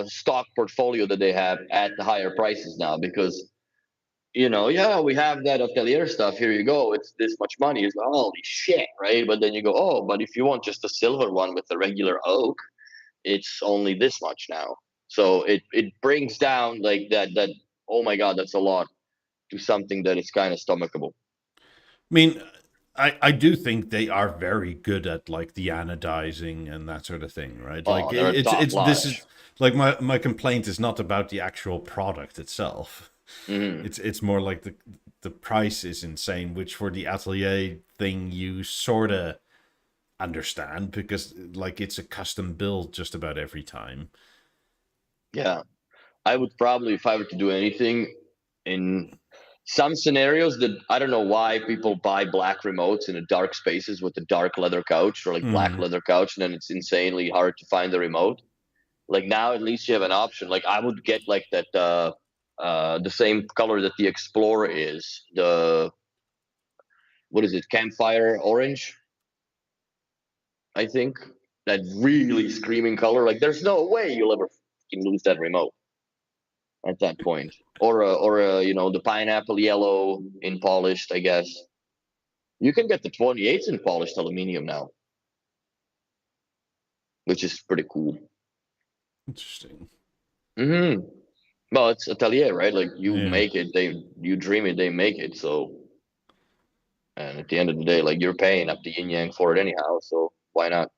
stock portfolio that they have at the higher prices now because yeah, we have that atelier stuff. Here you go. It's this much money. It's like, holy shit, right? But then you go, oh, but if you want just a silver one with the regular oak, it's only this much now. So it brings down like that. Oh my god, that's a lot to something that is kind of stomachable. I mean, I do think they are very good at like the anodizing and that sort of thing, right? Like Oh, they're top this notch. is like my complaint is not about the actual product itself. Hmm. It's more like the price is insane, which for the atelier thing you sort of understand because like it's a custom build just about every time. Yeah, I would probably, if I were to do anything, in some scenarios that I don't know why people buy black remotes in the dark spaces with the dark leather couch or like black Hmm. leather couch, and then it's insanely hard to find the remote. Like now, at least you have an option. Like I would get like that, the same color that the Explorer is. The what is it? Campfire orange, I think. That really screaming color. Like there's no way you'll ever fucking lose that remote at that point. Or the pineapple yellow in polished, I guess. You can get the 28s in polished aluminium now, which is pretty cool. Interesting. Hmm. Well, it's atelier, right? Like you Yeah. make it, you dream it, they make it. So, and at the end of the day, like you're paying up the yin yang for it anyhow. So why not?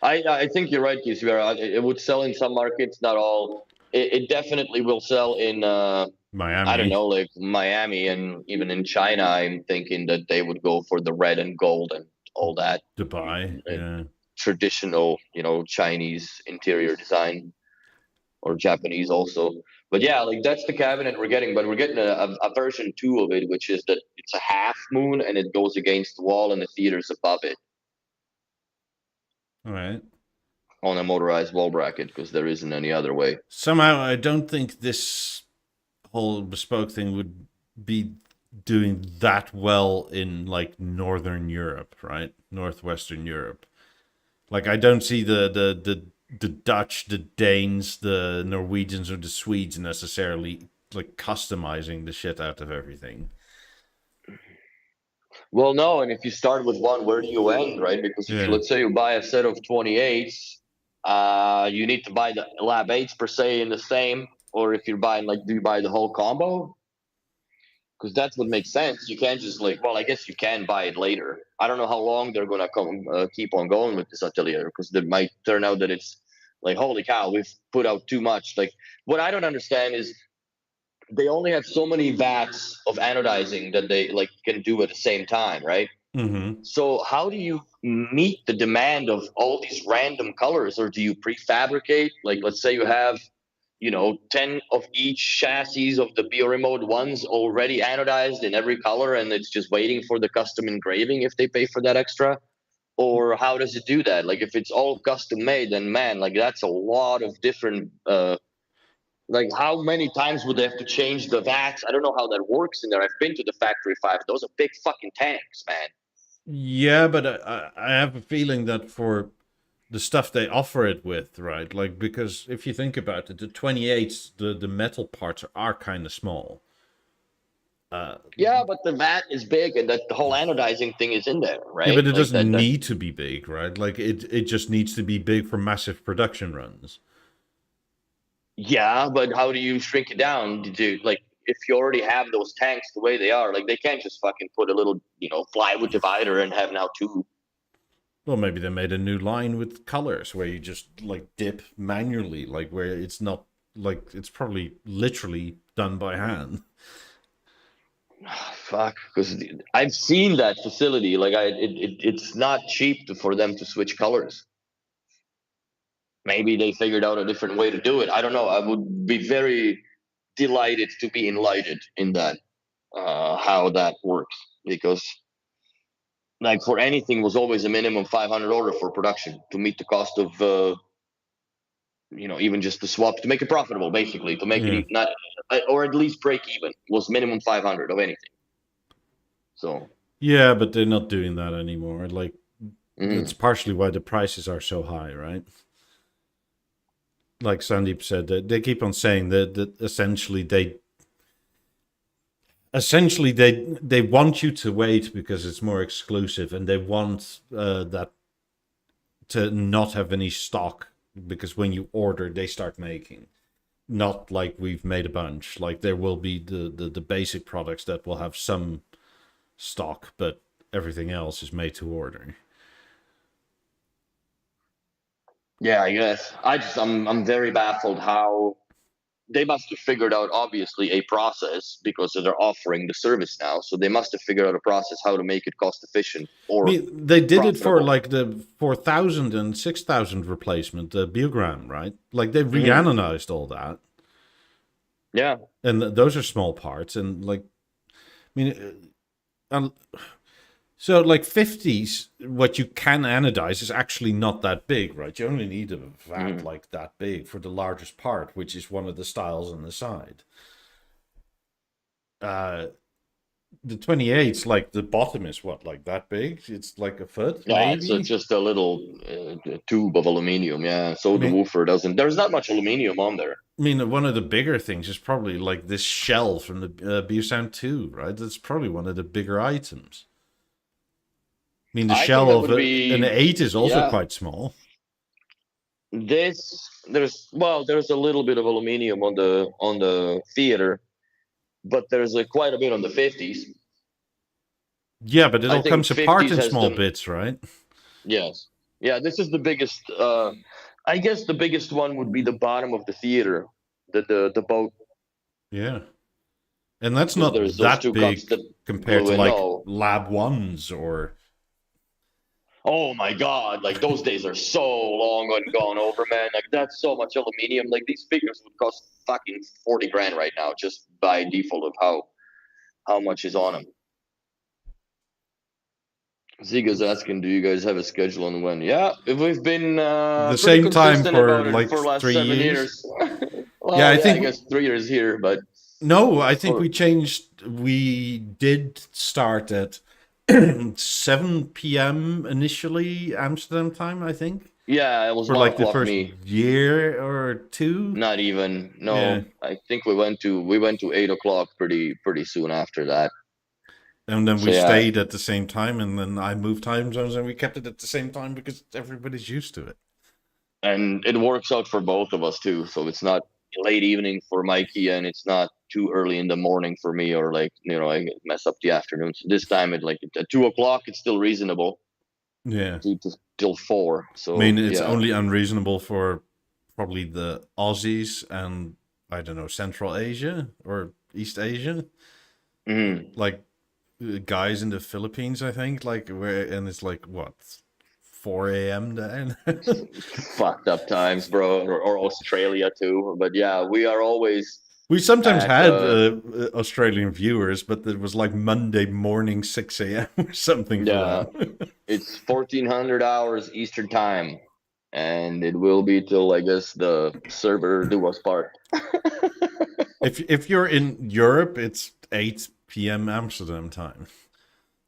I think you're right, Keith. It would sell in some markets, not all. It definitely will sell in I don't Miami, know, like Miami and even in China. I'm thinking that they would go for the red and gold and all that Dubai. Yeah. traditional, Chinese interior design or Japanese also. But yeah, like that's the cabinet we're getting, but we're getting a version two of it, which is that it's a half moon and it goes against the wall and the theater's above it All right. on a motorized wall bracket because there isn't any other way. Somehow I don't think this whole bespoke thing would be doing that well in like northern Europe, right? Northwestern Europe. Like I don't see the Dutch, the Danes, the Norwegians or the Swedes necessarily like customizing the shit out of everything. Well, no, and if you start with one, where do you end, right? Because if you Yeah. let's say you buy a set of 28s, you need to buy the lab eights per se in the same, or if you're buying like, do you buy the whole combo? Because that's what makes sense. You can't just like, well, I guess you can buy it later. I don't know how long they're gonna keep on going with this atelier because it might turn out that it's like, holy cow, we've put out too much. Like, what I don't understand is they only have so many vats of anodizing that they like can do at the same time, right? Mm-hmm. So how do you meet the demand of all these random colors, or do you prefabricate? Like, let's say you have 10 of each chassis of the BeoRemote ones already anodized in every color, and it's just waiting for the custom engraving if they pay for that extra? Or how does it do that? Like if it's all custom made, then man, like that's a lot of different like how many times would they have to change the vats? I don't know how that works in there. I've been to the factory 5. Those are big fucking tanks, man. Yeah, but I have a feeling that for the stuff they offer it with, right? Like, because if you think about it, the 28s, the metal parts are kind of small. Yeah, but the vat is big, and that the whole anodizing thing is in there, Yeah, right? but it Like doesn't that. need to be big, right? Like it just needs to be big for massive production runs. Yeah, but how do you shrink it down? Like if you already have those tanks the way they are, like they can't just fucking put a little, plywood divider and have now 2. Well, maybe they made a new line with colors where you just like dip manually, like where it's not like it's probably literally done by hand. Fuck, because I've seen that facility. Like it's not cheap for them to switch colors. Maybe they figured out a different way to do it. I don't know. I would be very delighted to be enlightened in that, how that works, because like for anything was always a minimum 500 order for production to meet the cost of even just the swap, to make it profitable, basically to make Yeah. it not, or at least break even, was minimum 500 of anything. So Yeah, but they're not doing that anymore. Like that's mm, partially why the prices are so high, right? Like Sandeep said, they keep on saying that essentially they want you to wait because it's more exclusive, and they want that to not have any stock because when you order, they start making. Not like we've made a bunch. Like there will be the basic products that will have some stock, but everything else is made to order. yeah, I guess I'm very baffled how they must have figured out, obviously, a process, because they're offering the service now. So they must have figured out a process how to make it cost efficient I or mean, they did it for profitable. like the 4000 and 6000 replacement, the Biogram, right? Like they Hmm. reanalysed all that, Yeah, and those are small parts, and like, I mean, so like 50s, what you can anodize is actually not that big, right? You only need a vat hmm. like that big for the largest part, which is one of the styles on the side. Uh, the 28s, like the bottom is what, like that big? It's like a foot, Yeah, it's maybe. just a little tube of aluminium. Yeah, I so the mean, woofer doesn't. There's not much aluminium on there. I mean, one of the bigger things is probably like this shell from the Beosound 2, right? That's probably one of the bigger items. I mean, the I think shell that of would an be, 8 is also yeah. quite small. There's a little bit of aluminium on the theater, but there's quite a bit on the 50s. Yeah, but it I all think comes apart 50s in has small the bits, right? yes, yeah. This is the biggest. I guess the biggest one would be the bottom of the theater, the boat, Yeah. And that's because not there's those that 2 cups big that compared blew to in. like No, Lab 1s or. oh my god, like those days are so long and gone over, man. Like that's so much aluminium. Like these figures would cost fucking 40 grand right now, just by default of how much is on them. Ziga's asking, do you guys have a schedule on when? Yeah, we've been The pretty same time consistent for about it like for the last 3 years. 7 years. Yeah, Well, I yeah, I think guess 3 years here, but no, I think for we changed. We did start at 7 p.m. initially Amsterdam time, I think, yeah, it was for one like the o'clock first me. year or two. Not even. Yeah. No, I think we went to 8 o'clock pretty soon after that. And then So we yeah, stayed at the same time, and then I moved time zones, and we kept it at the same time because everybody's used to it. and it works out for both of us too. So it's not late evening for Mikey, and it's not too early in the morning for me, or like I mess up the afternoon. So this time at 2 o'clock, it's still reasonable. Yeah. Till 4. I mean, So it's yeah. only unreasonable for probably the Aussies and I don't know, Central Asia or East Asia, Mhm. like guys in the Philippines, I think, like where, and it's like what, 4 a.m. then. Fucked up times, bro, or Australia too. But yeah, we are always We sometimes at had Australian viewers, but it was like Monday morning 6 a.m. or something for yeah, them. it's 1400 hours Eastern time, and it will be till I guess the server do us part. If you're in Europe, it's 8 p.m. Amsterdam time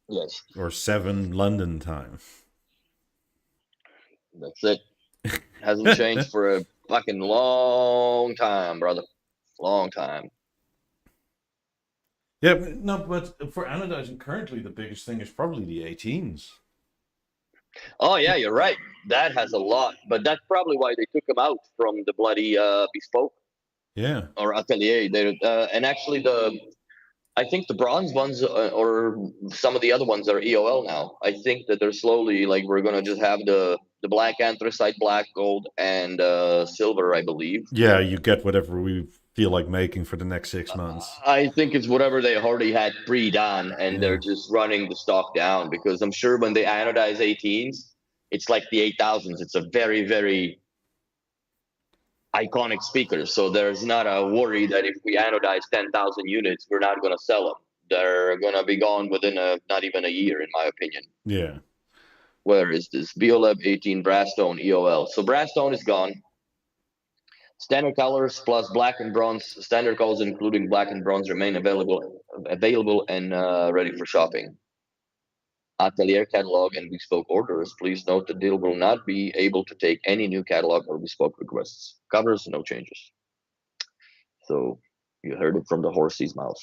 Yes, or 7 London time. that's it. Hasn't changed for a fucking long time, brother. Long time. Yeah, no, but for anodizing currently, the biggest thing is probably the 18s. Oh yeah, you're right. That has a lot, but that's probably why they took them out from the bloody bespoke Yeah. or atelier. They and actually I think the bronze ones or some of the other ones are EOL now. I think that they're slowly like we're gonna just have the black anthracite, black gold, and silver, I believe. Yeah, you get whatever we feel like making for the next 6 months. I think it's whatever they already had pre-done, and they're Yeah. just running the stock down because I'm sure when they anodize 18s, it's like the 8000s. It's a very, very iconic speaker. So there's not a worry that if we anodize 10,000 units, we're not going to sell them. They're going to be gone within not even a year, in my opinion. Yeah. Where is this? Beolab 18 Brassstone EOL. So Brassstone is gone. Standard colors plus black and bronze. Standard colors, including black and bronze, remain available and ready for shopping. Atelier catalog and bespoke orders. Please note that deal will not be able to take any new catalog or bespoke requests. Covers, no changes. So you heard it from the horse's mouth.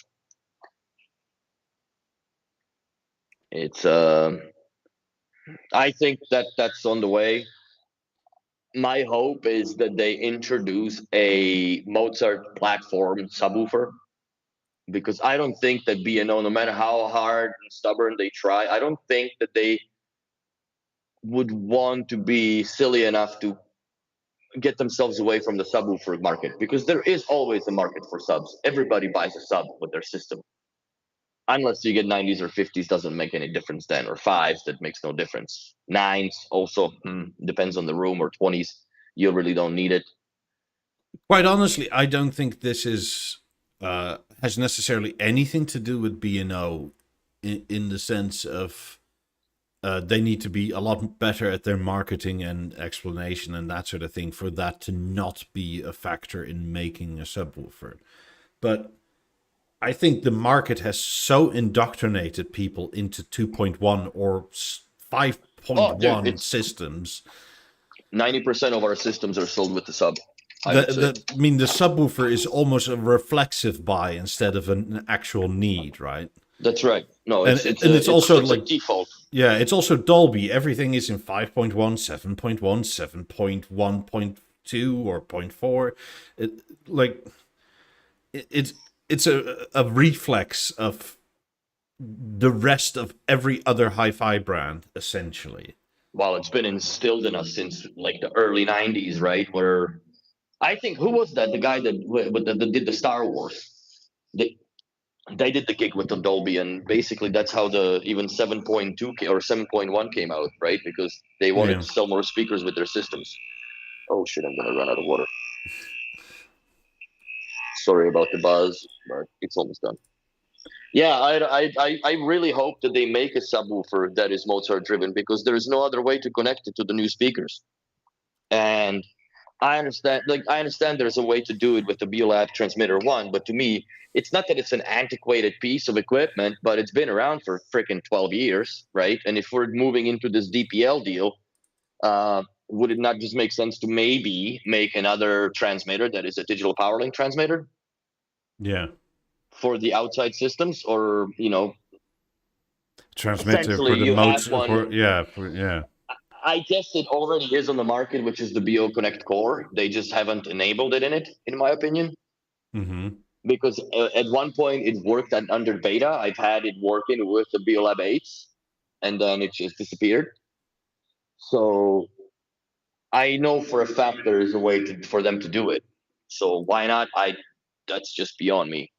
It's I think that that's on the way. My hope is that they introduce a Mozart platform subwoofer because I don't think that B&O, no matter how hard and stubborn they try, I don't think that they would want to be silly enough to get themselves away from the subwoofer market because there is always a market for subs. Everybody buys a sub with their system. Unless you get 90s or 50s, doesn't make any difference then, or fives, that makes no difference. Nines also depends on the room, or 20s, you really don't need it. Quite honestly, I don't think this is has necessarily anything to do with B&O in the sense of they need to be a lot better at their marketing and explanation and that sort of thing for that to not be a factor in making a subwoofer. But I think the market has so indoctrinated people into 2.1 or 5.1 It's systems 90% of our systems are sold with the sub. I would say. I mean, the subwoofer is almost a reflexive buy instead of an actual need, right? That's right. No, And it's also like default. yeah, it's also Dolby. Everything is in 5.1, 7.1, 7.1.2 or 0.4. It's a reflex of the rest of every other hi-fi brand, essentially. Well, it's been instilled in us since like the early 90s, right? Where I think who was that? The guy that did the Star Wars. They did the gig with the Dolby, and basically that's how the even 7.2 or 7.1 came out, right? Because they wanted Yeah. to sell more speakers with their systems. Oh shit! I'm gonna run out of water. Sorry about the buzz, but it's almost done. Yeah, I really hope that they make a subwoofer that is Mozart driven because there is no other way to connect it to the new speakers. And I understand there's a way to do it with the BeoLab transmitter one, but to me, it's not that it's an antiquated piece of equipment, but it's been around for freaking 12 years, right? And if we're moving into this DPL deal, would it not just make sense to maybe make another transmitter that is a digital power link transmitter Yeah. for the outside systems, or Transmitter essentially for the you have modes one. yeah. I guess it already is on the market, which is the BeoConnect Core. They just haven't enabled it in it, in my opinion. Mm-hmm. Because at one point it worked under beta. I've had it working with the BeoLab 8s, and then it just disappeared. So I know for a fact there is a way for them to do it. So why not? That's just beyond me.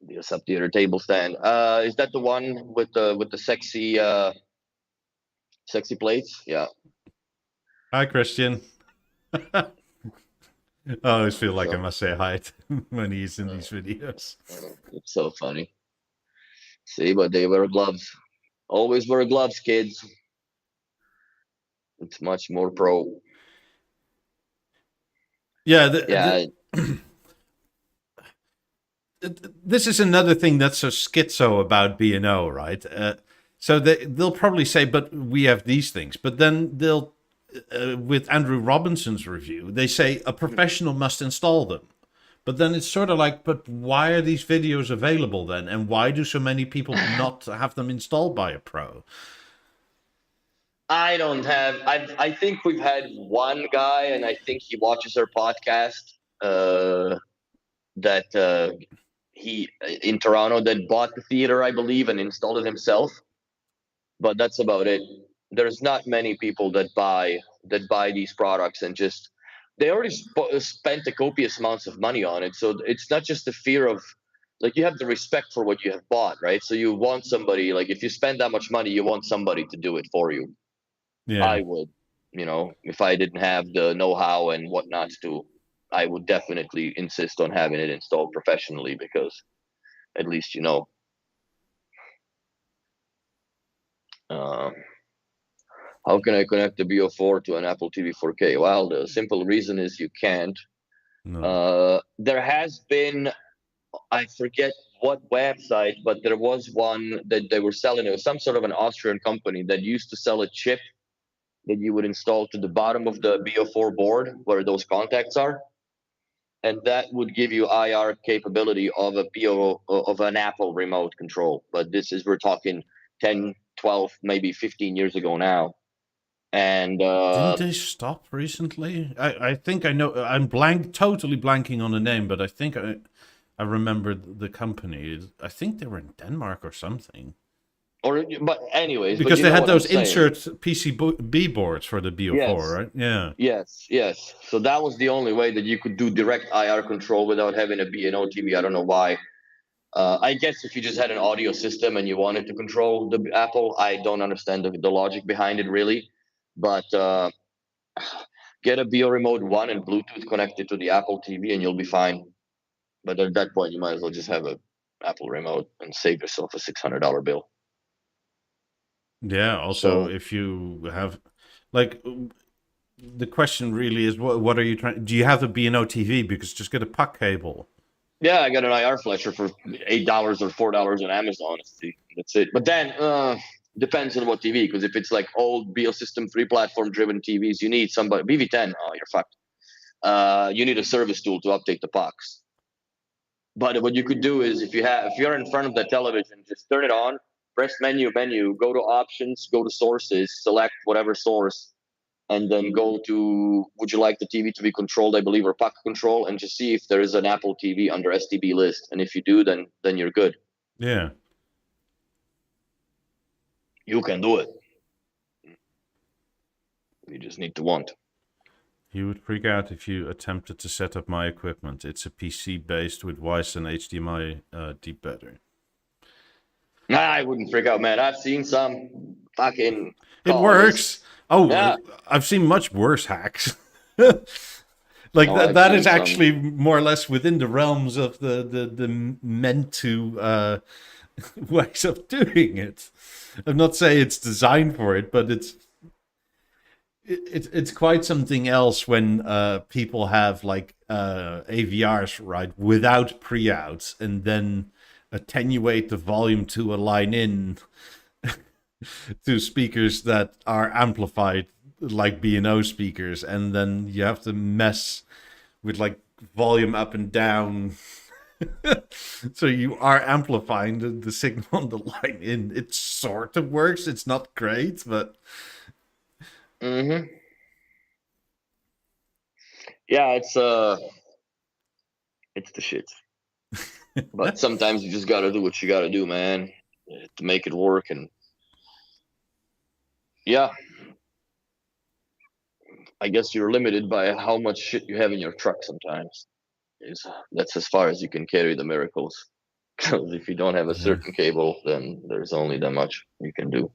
The sub theater table stand. Is that the one with the sexy Sexy plates, yeah. Hi, Christian. I always feel like I So must say hi to him when he's in these videos. it's so funny. See, but they wear gloves. Always wear gloves, kids. It's much more pro. Yeah, Yeah, this is another thing that's so schizo about B&O, right? So they'll probably say, but we have these things. But then they'll, with Andrew Robinson's review, they say a professional must install them. But then it's sort of like, but why are these videos available then? And why do so many people not have them installed by a pro? I don't have. I think we've had one guy, and I think he watches our podcast. That he in Toronto that bought the theater, I believe, and installed it himself. But that's about it. There's not many people that buy these products and just they already spent the copious amounts of money on it. So it's not just the fear of like you have the respect for what you have bought, right? So you want somebody like if you spend that much money, you want somebody to do it for you. Yeah. I would, if I didn't have the know-how and whatnot to, I would definitely insist on having it installed professionally because at least you know. Um, how can I connect the BO4 to an Apple TV 4K? Well, the simple reason is you can't. No. There has been, I forget what website, but there was one that they were selling. It was some sort of an Austrian company that used to sell a chip that you would install to the bottom of the BO4 board where those contacts are. And that would give you IR capability of a BO of an Apple remote control. But this is we're talking 10, 12, maybe 15 years ago now. And Didn't they stop recently? I think I know. I'm totally blanking on the name, but I think I remember the company. I think they were in Denmark or something. but anyways, but Because you they know had what I'm those saying. insert PCB boards for the BO4, Yes, right? Yeah. yes. So that was the only way that you could do direct IR control without having a B&O TV. I don't know why. I guess if you just had an audio system and you wanted to control the Apple, I don't understand the logic behind it really. But get a Bio Remote 1 and Bluetooth connected to the Apple TV and you'll be fine. But at that point, you might as well just have a Apple remote and save yourself a $600 bill. Yeah. Also, So if you have, like, the question really is, what are you trying? Do you have a B&O TV? Because just get a puck cable. yeah, I got an IR flasher for $8 or $4 on Amazon. That's it. But then depends on what TV. Because if it's like old Beosystem 3 platform driven TVs, you need somebody BV10. Oh, you're fucked. You need a service tool to update the pucks. But what you could do is if you're in front of the television, just turn it on, press menu, go to options, go to sources, select whatever source, and then go to would you like the TV to be controlled, I believe, or puck control, and just see if there is an Apple TV under STB list. And if you do, then you're good. Yeah. You can do it. You just need to want. He would freak out if you attempted to set up my equipment. It's a PC based with WISE and HDMI deep better. Nah, I wouldn't freak out, man. I've seen some fucking It call works. this. Oh, Yeah. I've seen much worse hacks. Like Oh, that. I've That seen is some. actually more or less within the realms of the meant to ways of doing it. I'm not saying it's designed for it, but it's quite something else when people have like AVRs right without pre-outs and then attenuate the volume to a line in to speakers that are amplified like B&O speakers, and then you have to mess with like volume up and down. So you are amplifying the signal on the line in. It sort of works. It's not great, but Mm-hmm. Yeah, it's the shit. But sometimes you just gotta do what you gotta do, man, to make it work. And yeah, I guess you're limited by how much shit you have in your truck sometimes. That's as far as you can carry the miracles. Because if you don't have a yeah. certain cable, then there's only that much you can do.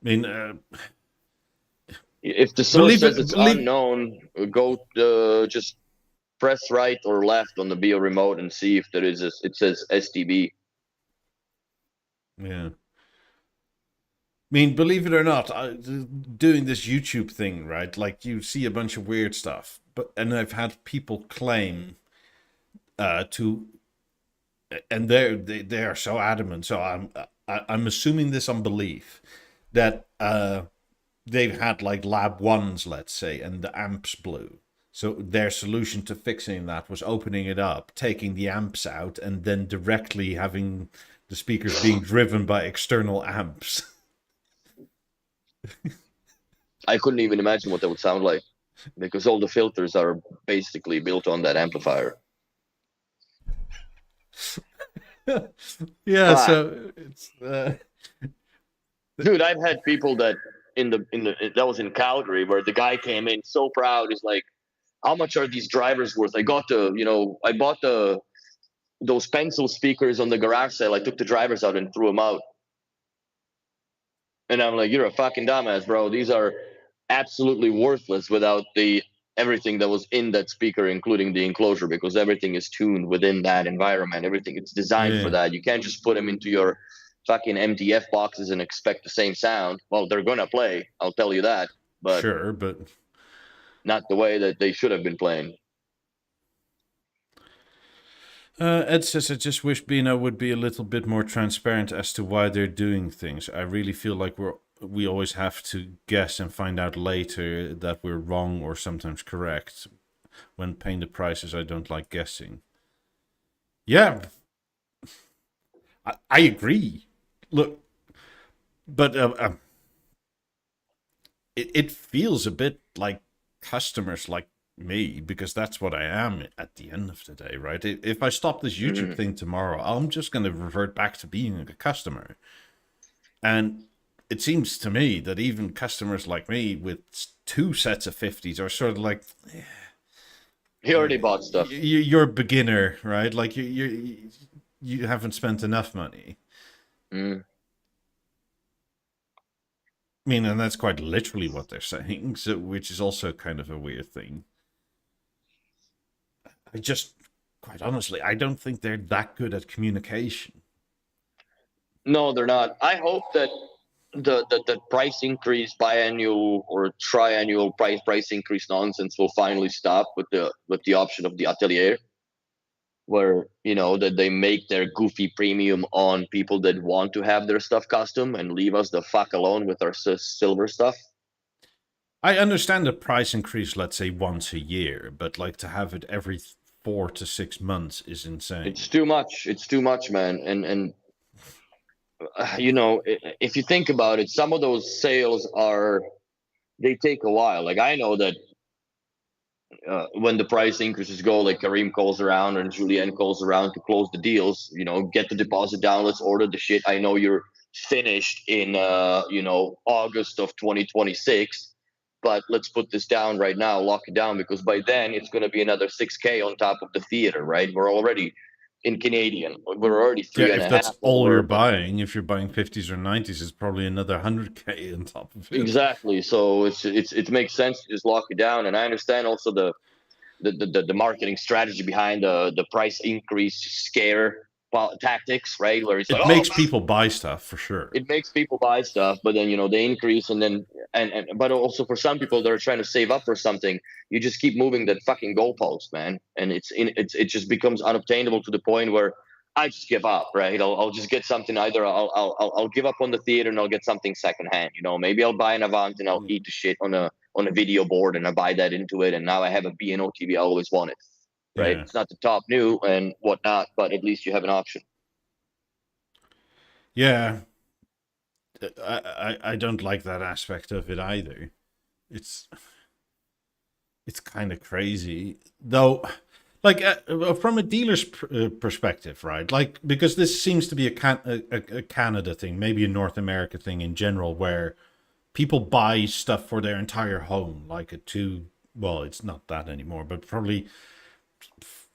mean, If the source believe says it, it's believe. unknown, go just press right or left on the Beo remote and see if there is it says STB. Yeah. I mean, believe it or not, doing this YouTube thing, right? Like you see a bunch of weird stuff, and I've had people claim to, and they are so adamant. So I'm assuming this on belief that they've had like lab ones, let's say, and the amps blew. So their solution to fixing that was opening it up, taking the amps out, and then directly having the speakers being driven by external amps. I couldn't even imagine what that would sound like because all the filters are basically built on that amplifier. Yeah, Ah, so it's dude, I've had people that that was in Calgary where the guy came in so proud. He's like, "How much are these drivers worth? I got I bought those pencil speakers on the garage sale. I took the drivers out and threw them out." And I'm like, "You're a fucking dumbass, bro. These are absolutely worthless without the everything that was in that speaker, including the enclosure, because everything is tuned within that environment. Everything it's designed for yeah, that. You can't just put them into your fucking MDF boxes and expect the same sound. Well, they're gonna play, I'll tell you that, but sure, but not the way that they should have been playing." Ed says, I just wish Bino would be a little bit more transparent as to why they're doing things. I really feel like we always have to guess and find out later that we're wrong or sometimes correct. When paying the prices, I don't like guessing. Yeah, I agree. Look, but it feels a bit like customers like me, because that's what I am at the end of the day, right? If I stop this YouTube thing tomorrow, I'm just going to revert back to being a customer. And it seems to me that even customers like me with 2 sets of 50s are sort of like, He already bought stuff. you're a beginner, right? Like you haven't spent enough money. Mm. I mean, and that's quite literally what they're saying, so which is also kind of a weird thing. I just, quite honestly, I don't think they're that good at communication. No, they're not. I hope that the price increase, biannual or triannual price increase nonsense will finally stop with the option of the atelier, where that they make their goofy premium on people that want to have their stuff custom and leave us the fuck alone with our silver stuff. I understand the price increase, let's say once a year, but like to have it every 4 to 6 months is insane. It's too much. It's too much, man. And if you think about it, some of those sales they take a while. Like I know that when the price increases go, like Kareem calls around and Julianne calls around to close the deals, get the deposit down, let's order the shit. I know you're finished in August of 2026, but let's put this down right now, lock it down, because by then it's going to be another 6K on top of the theater, right? We're already in Canadian. We're already Yeah, three and if a that's half all you're over. buying, if you're buying 50s or 90s, it's probably another 100K on top of it. Exactly. So it makes sense to just lock it down. And I understand also the marketing strategy behind the price increase scare tactics, right? Where it's like, It oh, makes people buy stuff for sure. it makes people buy stuff, but then they increase, and then but also for some people that are trying to save up for something, you just keep moving that fucking goalpost, man, and it just becomes unobtainable to the point where I just give up, right? I'll just get something. Either I'll give up on the theater and I'll get something secondhand. Maybe I'll buy an Avant and I'll eat the shit on a video board and I buy that into it, and now I have a B&O TV I always wanted. Right? Yeah. It's not the top new and whatnot, but at least you have an option. Yeah. I don't like that aspect of it either. It's kind of crazy, though. Like from a dealer's perspective, right? Like, because this seems to be a Canada thing, maybe a North America thing in general, where people buy stuff for their entire home, like well, it's not that anymore, but probably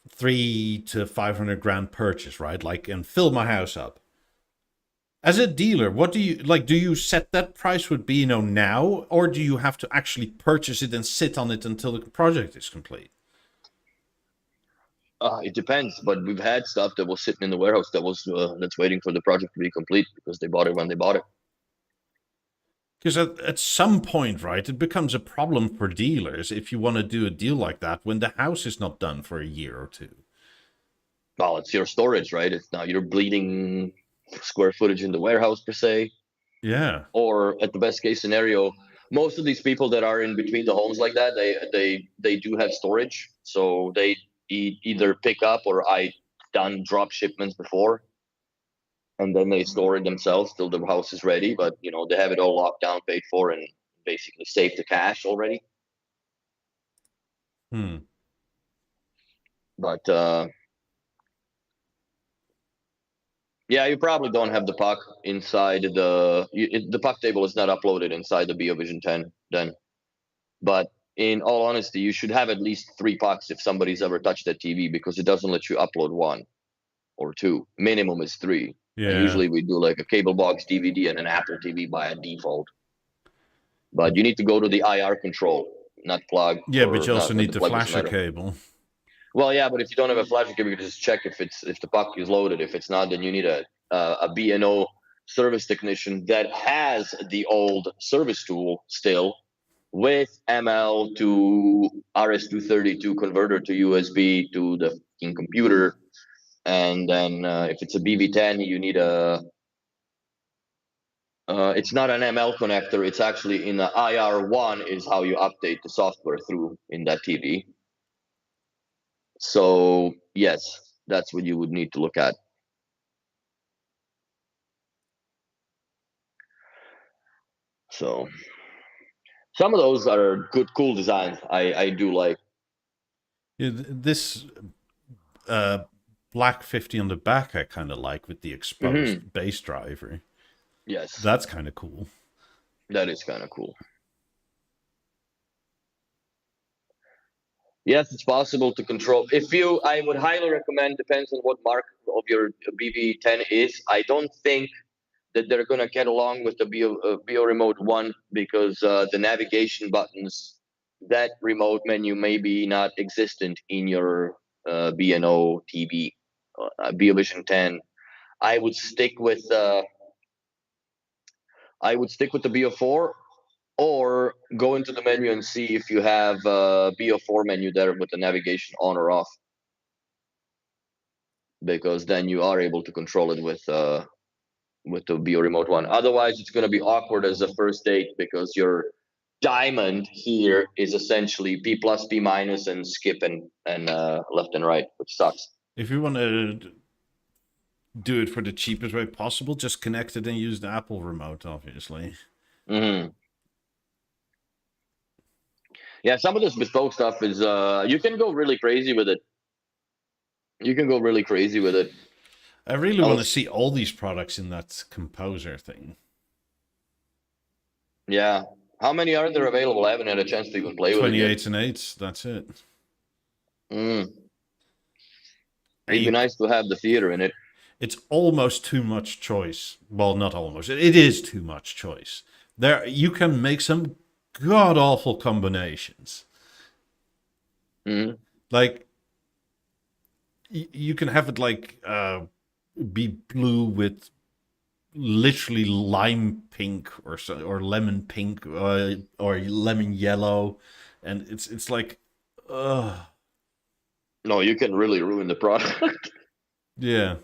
300 to 500 grand purchase, right? Like, and fill my house up. As a dealer, what do you like? Do you set that price with B&O now, or do you have to actually purchase it and sit on it until the project is complete? It depends, but we've had stuff that was sitting in the warehouse that's waiting for the project to be complete because they bought it when they bought it. Because at some point, right, it becomes a problem for dealers if you want to do a deal like that when the house is not done for a year or two. Well, it's your storage, right? It's not you're bleeding square footage in the warehouse per se, Yeah. or at the best case scenario, most of these people that are in between the homes like that, they do have storage, so they either pick up or I done drop shipments before, and then they store it themselves till the house is ready. But they have it all locked down, paid for, and basically saved the cash already. But yeah, you probably don't have the puck inside the puck table is not uploaded inside the BeoVision 10 then. But in all honesty, you should have at least 3 pucks if somebody's ever touched that TV, because it doesn't let you upload 1 or 2. Minimum is 3. Yeah. And usually we do like a cable box DVD and an Apple TV by default. But you need to go to the IR control, not plug. Yeah, but you also need the flasher cable. Well, yeah, but if you don't have a flasher cable, you can just check if the puck is loaded. If it's not, then you need a B&O service technician that has the old service tool still with ML to RS-232 converter to USB to the computer. And then if it's a BV10, you need it's not an ML connector. It's actually in the IR1 is how you update the software through in that TV. So yes, that's what you would need to look at. So some of those are good, cool designs. I do like. Yeah, this black 50 on the back I kind of like with the exposed base driver. Yes. That's kind of cool. That is kind of cool. Yes, it's possible to control. I would highly recommend, depends on what mark of your BV10 is. I don't think that they're going to get along with the Beo Remote 1 because the navigation buttons, that remote menu may be not existent in your B&O TV, BeoVision 10. I would stick with the Beo 4, or go into the menu and see if you have a BO4 menu there with the navigation on or off, because then you are able to control it with the Beo Remote 1. Otherwise, it's going to be awkward as a first date, because your diamond here is essentially P plus, P minus, and skip and left and right, which sucks. If you want to do it for the cheapest way possible, just connect it and use the Apple remote, obviously. Yeah, some of this bespoke stuff is you can go really crazy with it. I really want to see all these products in that composer thing. Yeah. How many are there available? I haven't had a chance to even play with it. 28s and 8s, that's it. It'd be nice to have the theater in it. It's almost too much choice. Well, not almost. It is too much choice. You can make some god-awful combinations. Like, you can have it like be blue with literally lime pink or lemon pink or lemon yellow, and it's like no, you can really ruin the product. Yeah,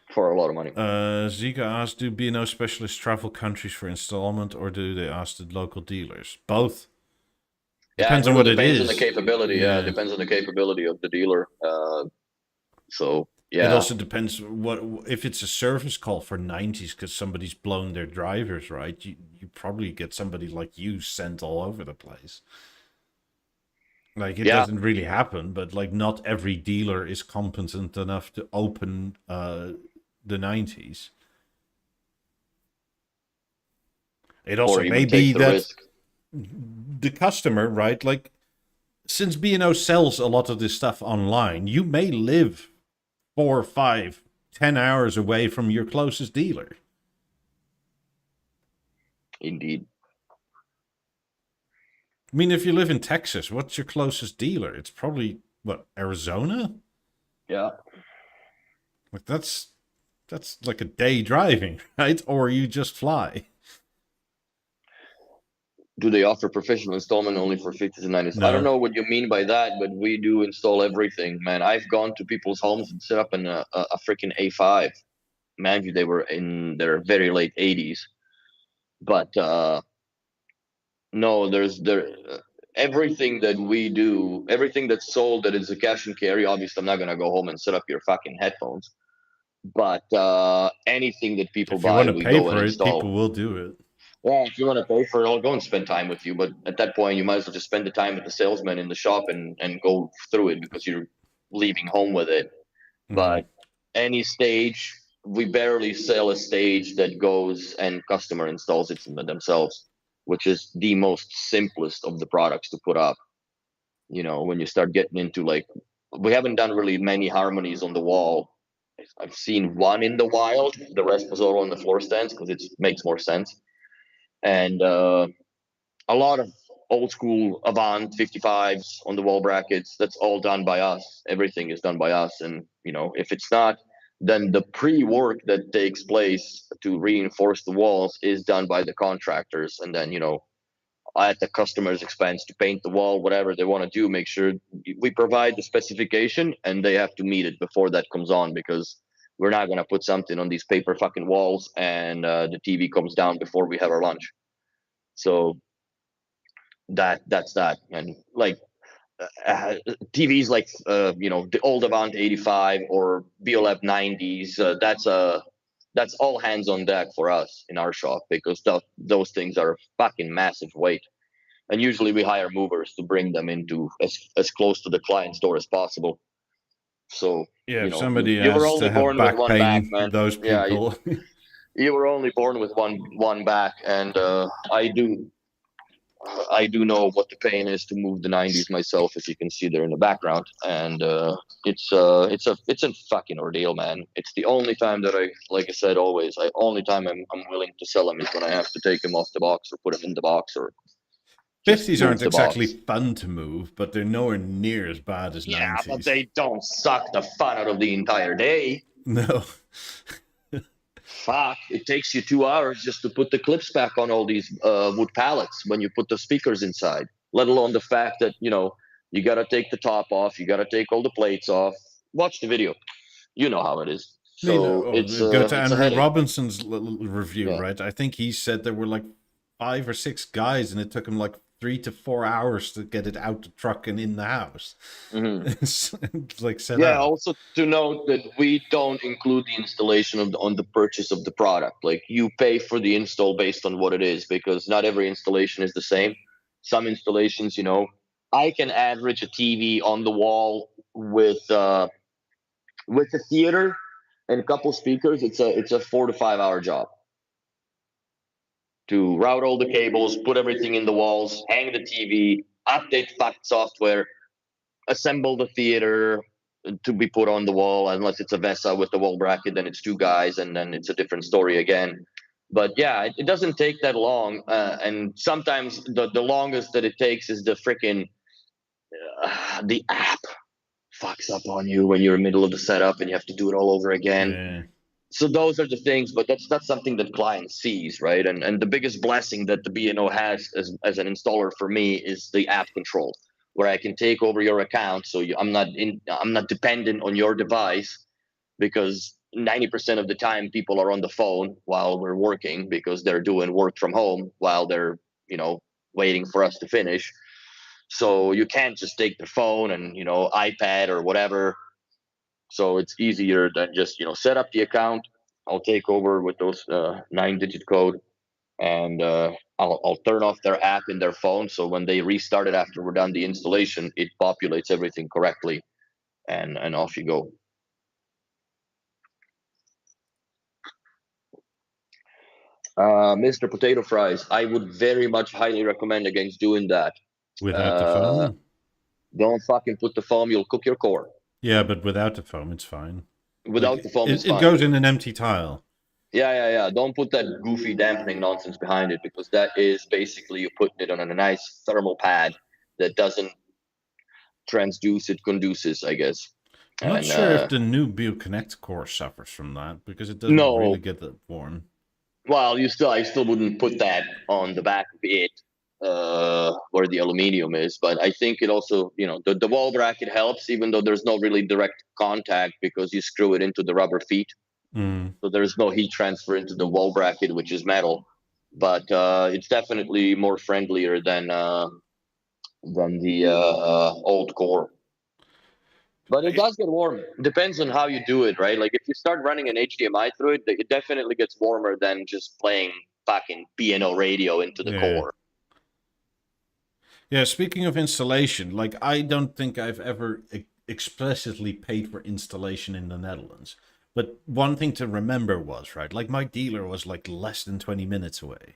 for a lot of money. Zika asked, do B&O specialists travel countries for installment, or do they ask the local dealers? Both. Depends on what it is. Depends on the capability. Yeah, depends on the capability of the dealer. So yeah, it also depends if it's a service call for 90s because somebody's blown their drivers, right? You probably get somebody like you sent all over the place. Like, it doesn't really happen, but like not every dealer is competent enough to open the 90s. It also may be that the customer, right? Like, since B&O sells a lot of this stuff online, you may live 4, 5, 10 hours away from your closest dealer. Indeed. I mean, if you live in Texas, what's your closest dealer? It's probably, what, Arizona? Yeah. Like that's like a day driving, right? Or you just fly. Do they offer professional installment only for 50s and 90s? I don't No. know what you mean by that, but we do install everything, man. I've gone to people's homes and set up a freaking A5. Mind you, they were in their very late 80s. But no, everything that we do, everything that's sold that is a cash and carry. Obviously, I'm not gonna go home and set up your fucking headphones. But anything that people If you want buy, to we pay go and for it, people install. will do it. Yeah, if you want to pay for it, I'll go and spend time with you. But at that point, you might as well just spend the time with the salesman in the shop and go through it because you're leaving home with it. Mm. But any stage, we barely sell a stage that goes and customer installs it themselves, which is the most simplest of the products to put up. You know, when you start getting into like, we haven't done really many harmonies on the wall. I've seen one in the wild. The rest was all on the floor stands because it makes more sense. And a lot of old school Avant 55s on the wall brackets. That's all done by us. Everything is done by us. And, you know, if it's not, then the pre work that takes place to reinforce the walls is done by the contractors. And then, you know, at the customer's expense to paint the wall, whatever they want to do, make sure we provide the specification and they have to meet it before that comes on because we're not going to put something on these paper fucking walls and the TV comes down before we have our lunch. So that's that. And like TVs like you know, the old Avant 85 or BeoLab 90s, that's all hands on deck for us in our shop because those things are fucking massive weight. And usually we hire movers to bring them into as close to the client's door as possible. So, Yeah, you if know, somebody you were has to only have born with back one back, pain, man. those Yeah, people. you were only born with one back, and I do know what the pain is to move the 90s myself, as you can see there in the background, and it's a fucking ordeal, man. It's the only time that like I said, always, only time I'm willing to sell them is when I have to take them off the box or put them in the box or just 50s move aren't the exactly box. fun to move, but they're nowhere near as bad as Yeah, but 90s. they don't suck the fun out of the entire day. No. Fuck, it takes you 2 hours just to put the clips back on all these wood pallets when you put the speakers inside, let alone the fact that, you know, you got to take the top off, you got to take all the plates off. Watch the video. You know how it is. You So know, go to it's a Andrew headache. Robinson's review, Yeah. right? I think he said there were like 5 or 6 guys, and it took him like 3 to 4 hours to get it out the truck and in the house. Mm-hmm. It's like set Yeah, up. also to note that we don't include the installation on the purchase of the product. Like you pay for the install based on what it is because not every installation is the same. Some installations, you know, I can average a TV on the wall with a theater and a couple speakers. It's a 4 to 5 hour job to route all the cables, put everything in the walls, hang the TV, update fuck software, assemble the theater to be put on the wall. Unless it's a Vesa with the wall bracket, then it's two guys, and then it's a different story again. But yeah, it doesn't take that long, and sometimes the longest that it takes is the freaking the app fucks up on you when you're in the middle of the setup and you have to do it all over again. Yeah. So those are the things, but that's not something that client sees, right? And the biggest blessing that the BNO has as an installer for me is the app control, where I can take over your account, so I'm not dependent on your device, because 90% of the time people are on the phone while we're working because they're doing work from home while they're, you know, waiting for us to finish. So you can't just take the phone and, you know, iPad or whatever. So it's easier than just, you know, set up the account. I'll take over with those 9-digit code, and I'll turn off their app in their phone. So when they restart it after we're done the installation, it populates everything correctly, and off you go. Mr. Potato Fries, I would very much highly recommend against doing that. Without the Uh, foam? don't fucking put the foam; you'll cook your core. Yeah, but without the foam, it's fine. Like Without the foam, it's it fine. goes in an empty tile. Yeah. Don't put that goofy dampening nonsense behind it, because that is basically you putting it on a nice thermal pad that doesn't transduce, it conduces, I guess. I'm not And sure if the new BeoConnect core suffers from that because it doesn't really no, get that warm. well, I still wouldn't put that on the back of it, where the aluminium is. But I think it also, the wall bracket helps, even though there's no really direct contact because you screw it into the rubber feet. Mm. So there's no heat transfer into the wall bracket, which is metal. But it's definitely more friendlier than the old core. But it does get warm. Depends on how you do it, right? Like if you start running an HDMI through it, it definitely gets warmer than just playing fucking piano radio into the Yeah. core. Yeah, speaking of installation, like I don't think I've ever explicitly paid for installation in the Netherlands. But one thing to remember was, right, like my dealer was like less than 20 minutes away.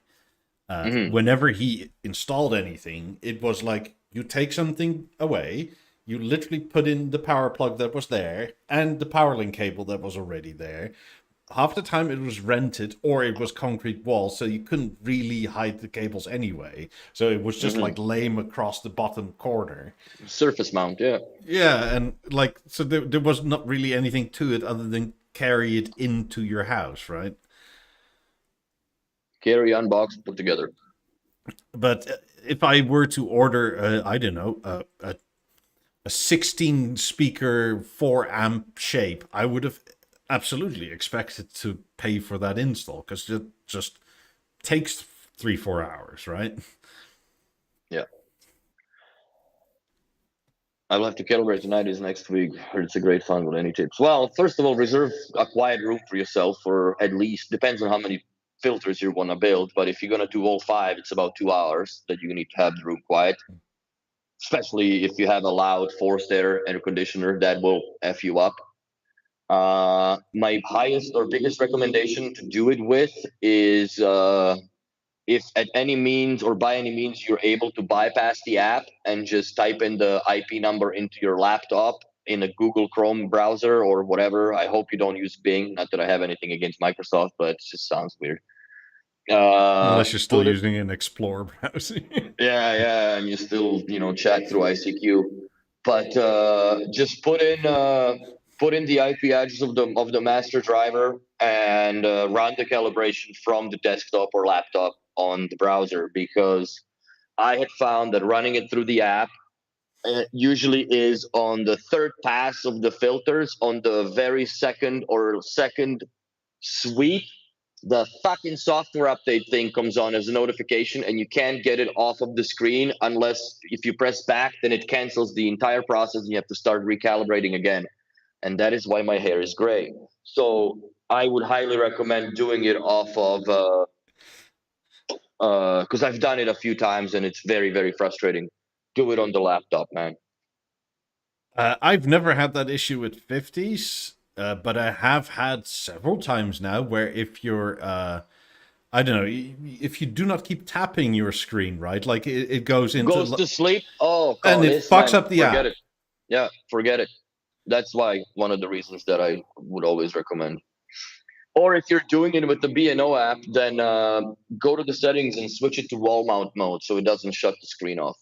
Whenever he installed anything, it was like you take something away, you literally put in the power plug that was there and the power link cable that was already there. Half the time it was rented or it was concrete walls, so you couldn't really hide the cables anyway. So it was just like lame across the bottom corner. Surface mount, yeah. Yeah, and like so there was not really anything to it other than carry it into your house, right? Carry, unbox, put together. But if I were to order, I don't know, a 16 speaker 4 amp shape, I would have absolutely expected to pay for that install because it just takes 3-4 hours, right? Yeah. I'll have to calibrate the 90s next week. Heard it's a great fun with any tips. Well, first of all, reserve a quiet room for yourself, or at least depends on how many filters you want to build. But if you're gonna do all 5, it's about 2 hours that you need to have the room quiet. Especially if you have a loud forced air conditioner, that will f you up. My highest or biggest recommendation to do it with is if at any means or by any means you're able to bypass the app and just type in the IP number into your laptop in a Google Chrome browser or whatever. I hope you don't use Bing. Not that I have anything against Microsoft, but it just sounds weird. Unless you're still Put it, using an Explorer browser. yeah, and you still chat through ICQ, but just put in the IP address of the master driver and run the calibration from the desktop or laptop on the browser, because I had found that running it through the app usually is on the third pass of the filters, on the very second sweep, the fucking software update thing comes on as a notification, and you can't get it off of the screen unless if you press back, then it cancels the entire process and you have to start recalibrating again. And that is why my hair is gray. So I would highly recommend doing it off of because I've done it a few times and it's very, very frustrating. Do it on the laptop, man. I've never had that issue with 50s, but I have had several times now where if you're, I don't know, if you do not keep tapping your screen, right? Like it goes into. Goes to sleep. Oh, and call it this, fucks man. up the Forget app. it. Yeah, forget it. That's why one of the reasons that I would always recommend. Or if you're doing it with the B&O app, then go to the settings and switch it to wall mount mode so it doesn't shut the screen off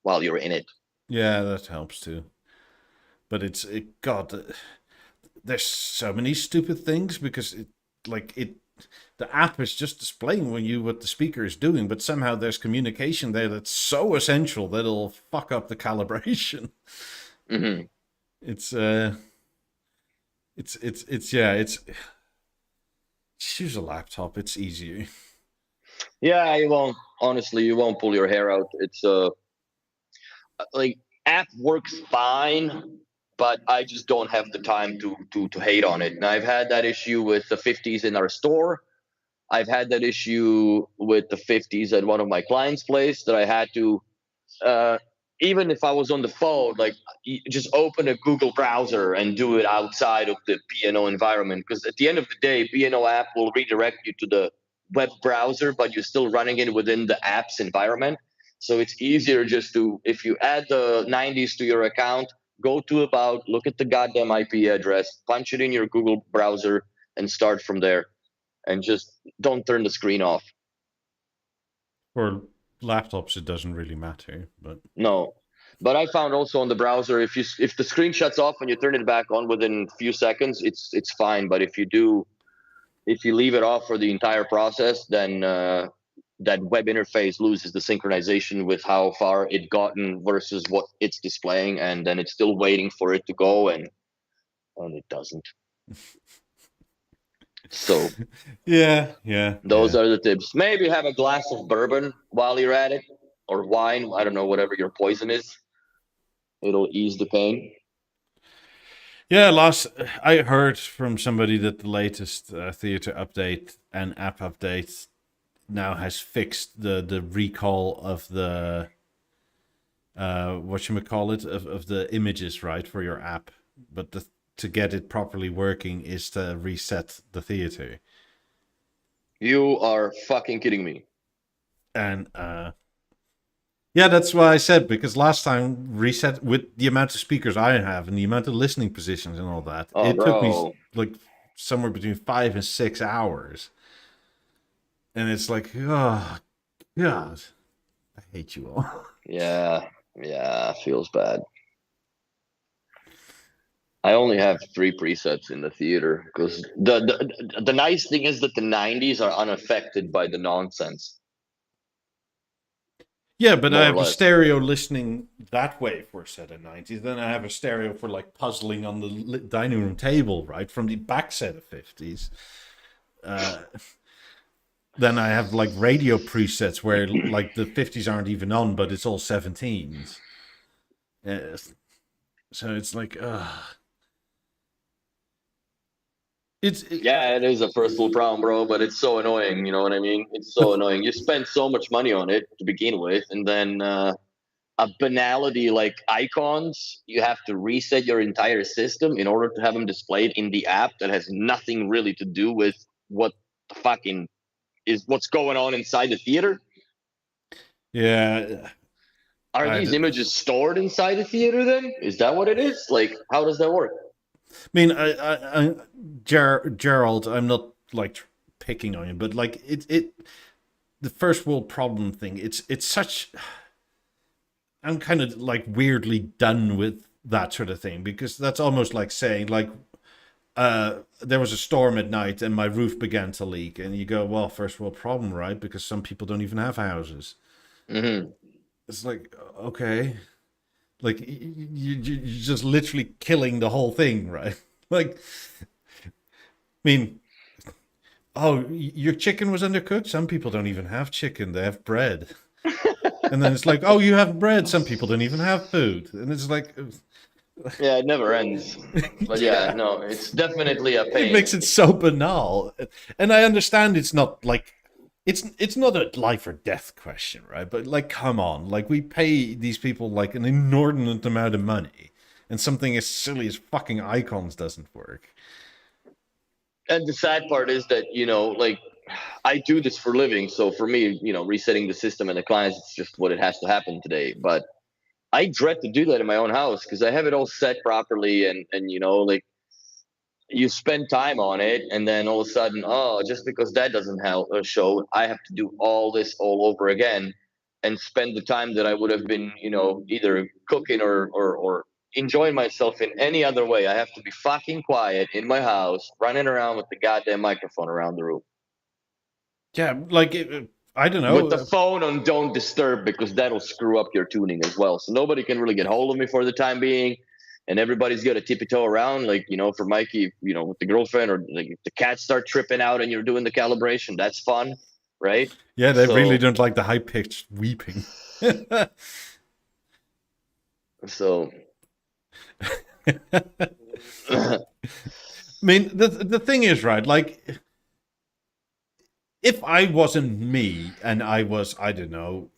while you're in it. Yeah, that helps too. But God, there's so many stupid things because the app is just displaying what the speaker is doing, but somehow there's communication there that's so essential that it'll fuck up the calibration. Mm-hmm. It's yeah, it's just use a laptop. It's easier. Yeah, you won't. Honestly, you won't pull your hair out. It's like app works fine, but I just don't have the time to hate on it. And I've had that issue with the 50s in our store. I've had that issue with the 50s at one of my clients' place that I had to uh, even if I was on the phone, like just open a Google browser and do it outside of the P&O environment. Because at the end of the day, P&O app will redirect you to the web browser, but you're still running it within the app's environment. So it's easier just to, if you add the 90s to your account, go to About, look at the goddamn IP address, punch it in your Google browser, and start from there. And just don't turn the screen off. For laptops, it doesn't really matter, but No. But I found also on the browser, if the screen shuts off and you turn it back on within a few seconds, it's fine. But if you leave it off for the entire process, then that web interface loses the synchronization with how far it gotten versus what it's displaying, and then it's still waiting for it to go, and it doesn't. So yeah, those are the tips. Maybe have a glass of bourbon while you're at it, or wine. I don't know, whatever your poison is. It'll ease the pain. Yeah, I heard from somebody that the latest theater update and app update now has fixed the recall of the whatchamacallit of the images, right, for your app. But to get it properly working is to reset the theater. You are fucking kidding me. And yeah, that's why I said, because last time reset with the amount of speakers I have and the amount of listening positions and all that, took me like somewhere between 5 and 6 hours. And it's like, oh God, I hate you all. Yeah, feels bad. I only have 3 presets in the theater because the nice thing is that the 90s are unaffected by the nonsense. Yeah, but I have a stereo listening that way for a set of 90s. Then I have a stereo for like puzzling on the dining room table, right, from the back set of 50s. Then I have like radio presets where like the 50s aren't even on, but it's all 17s. So it's like, it is a first world problem, bro, but it's so annoying. You know what I mean? It's so annoying. You spend so much money on it to begin with, and then a banality like icons, you have to reset your entire system in order to have them displayed in the app that has nothing really to do with what the fucking is what's going on inside the theater. Yeah. Are these images stored inside the theater then? Is that what it is? Like, how does that work? I mean, Gerald, I'm not like picking on you, but like the first world problem thing. It's such. I'm kind of like weirdly done with that sort of thing, because that's almost like saying like, there was a storm at night and my roof began to leak, and you go, well, first world problem, right? Because some people don't even have houses. Mm-hmm. It's like, okay. Like, you're just literally killing the whole thing, right? Like, I mean, oh, your chicken was undercooked? Some people don't even have chicken. They have bread. And then it's like, oh, you have bread. Some people don't even have food. And it's like... Yeah, it never ends. But yeah, no, it's definitely a pain. It makes it so banal. And I understand it's not like... It's not a life or death question, right? But like, come on, like we pay these people like an inordinate amount of money, and something as silly as fucking icons doesn't work. And the sad part is that, you know, like I do this for a living, so for me, you know, resetting the system and the clients, it's just what it has to happen today. But I dread to do that in my own house because I have it all set properly, and you know, like you spend time on it, and then all of a sudden, oh, just because that doesn't help show, I have to do all this all over again and spend the time that I would have been, you know, either cooking or enjoying myself in any other way. I have to be fucking quiet in my house, running around with the goddamn microphone around the room. Yeah, like, I don't know. With the phone on don't disturb, because that'll screw up your tuning as well. So nobody can really get hold of me for the time being. And everybody's got to tippy-toe around, like, you know, for Mikey, you know, with the girlfriend, or like if the cats start tripping out and you're doing the calibration, that's fun, right? Yeah, they really don't like the high-pitched weeping. So, I mean, the thing is, right, like, if I wasn't me and I was, I don't know,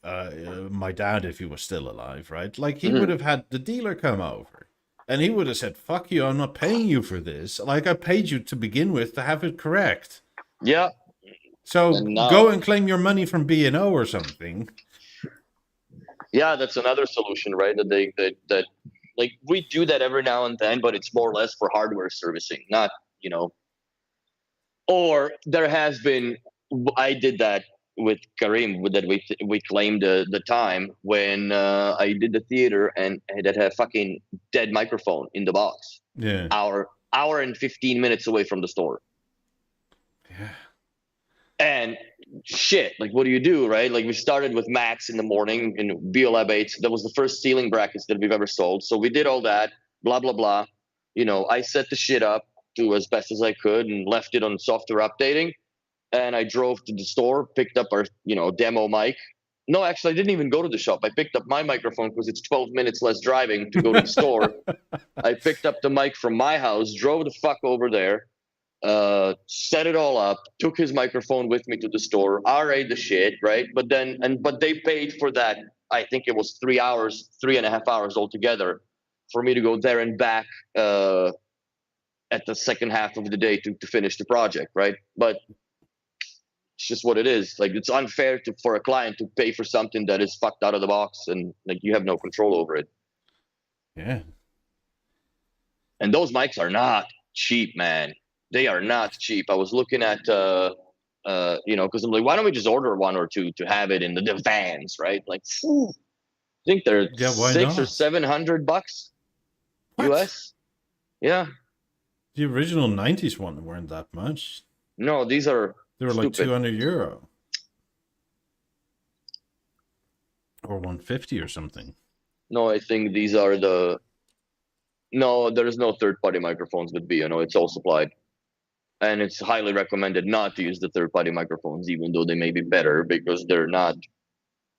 my dad, if he was still alive, right, like, he would have had the dealer come over. And he would have said, fuck you, I'm not paying you for this. Like, I paid you to begin with to have it correct. Yeah. So go and claim your money from B&O or something. Yeah, that's another solution, right? That Like we do that every now and then, but it's more or less for hardware servicing, not, you know. Or there has been, I did that with Karim, that we claimed the time when I did the theater and it had a fucking dead microphone in the box. Yeah. Hour and 15 minutes away from the store. Yeah. And shit, like what do you do, right? Like we started with Max in the morning in BeoLab 8. That was the first ceiling brackets that we've ever sold. So we did all that, blah, blah, blah. You know, I set the shit up to as best as I could and left it on software updating. And I drove to the store, picked up our, you know, demo mic. No, actually, I didn't even go to the shop. I picked up my microphone because it's 12 minutes less driving to go to the store. I picked up the mic from my house, drove the fuck over there, set it all up, took his microphone with me to the store, RA'd the shit, right? But they paid for that. I think it was 3 hours, 3.5 hours altogether for me to go there and back at the second half of the day to finish the project, right? But it's just what it is. Like it's unfair for a client to pay for something that is fucked out of the box and like you have no control over it. Yeah. And those mics are not cheap, man. They are not cheap. I was looking at you know, because I'm like, why don't we just order one or two to have it in the vans, right? Like, I think they're $600 or $700 US. Yeah. The original 90s one weren't that much. No, these are. They were like €200 or 150 or something. No, I think these are no, there is no third-party microphones with Beo. It's all supplied. And it's highly recommended not to use the third-party microphones, even though they may be better, because they're not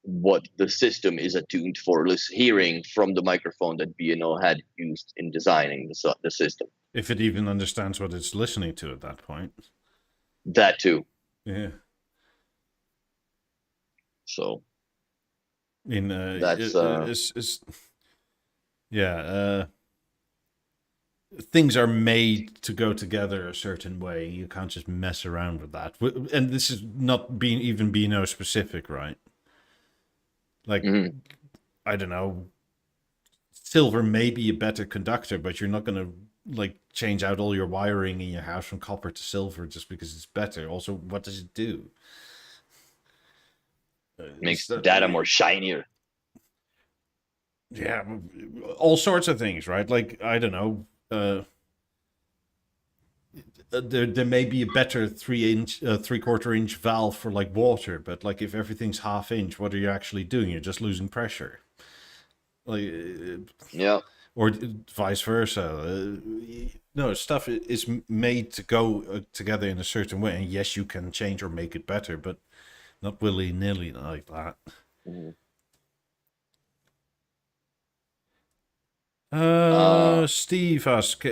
what the system is attuned for hearing from the microphone that Beo had used in designing the system. If it even understands what it's listening to at that point. That too. Yeah. So. In that's things are made to go together a certain way. You can't just mess around with that. And this is not even Beano specific, right? Like, I don't know. Silver may be a better conductor, but you're not going to like change out all your wiring in your house from copper to silver just because it's better. Also, what does it do? Makes the data more shinier. Yeah, all sorts of things, right? Like, I don't know. There may be a better 3/4 inch valve for like water, but like if everything's 1/2 inch, what are you actually doing? You're just losing pressure. Like, yeah. Or vice versa. No, stuff is made to go together in a certain way, and yes, you can change or make it better, but not willy-nilly like that. Steve asks,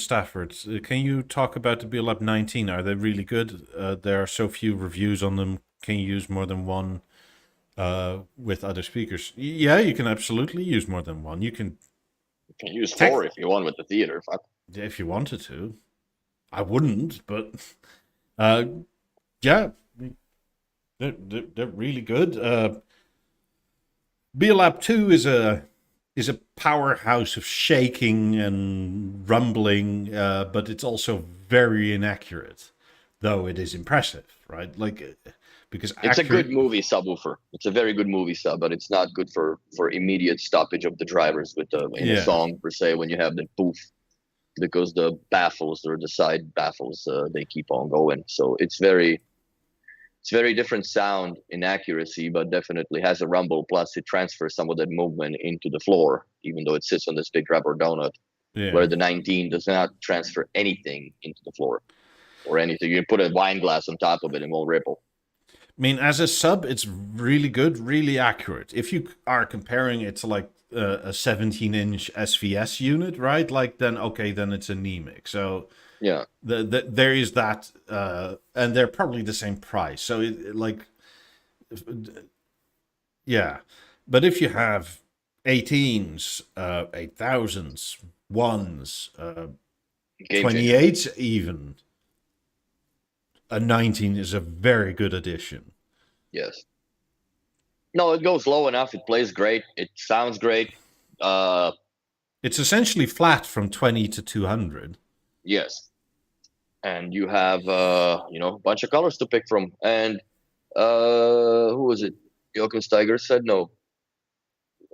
Stafford, can you talk about the BeoLab 19? Are they really good? There are so few reviews on them. Can you use more than one with other speakers? Yeah, you can absolutely use more than one. You can use 4 if you want with the theater. Fuck. If you wanted to. I wouldn't, but yeah, they're really good. BeoLab 2 is a powerhouse of shaking and rumbling, but it's also very inaccurate, though it is impressive, right? Like, because it's a good movie subwoofer. It's a very good movie sub, but it's not good for immediate stoppage of the drivers with a song per se when you have the poof, because the baffles or the side baffles they keep on going. So it's very different sound in accuracy, but definitely has a rumble. Plus, it transfers some of that movement into the floor, even though it sits on this big rubber donut. Yeah. Where the 19 does not transfer anything into the floor or anything. You can put a wine glass on top of it and it won't ripple. I mean, as a sub, it's really good, really accurate. If you are comparing it to like a 17-inch SVS unit, right? Like then it's anemic. So yeah, there is that, and they're probably the same price. So yeah. But if you have 18s, 8000s, 1s, 28s even, a 19 is a very good addition. Yes. No, it goes low enough. It plays great. It sounds great. It's essentially flat from 20 to 200. Yes, and you have a bunch of colors to pick from. And who was it? Jochen Steiger said no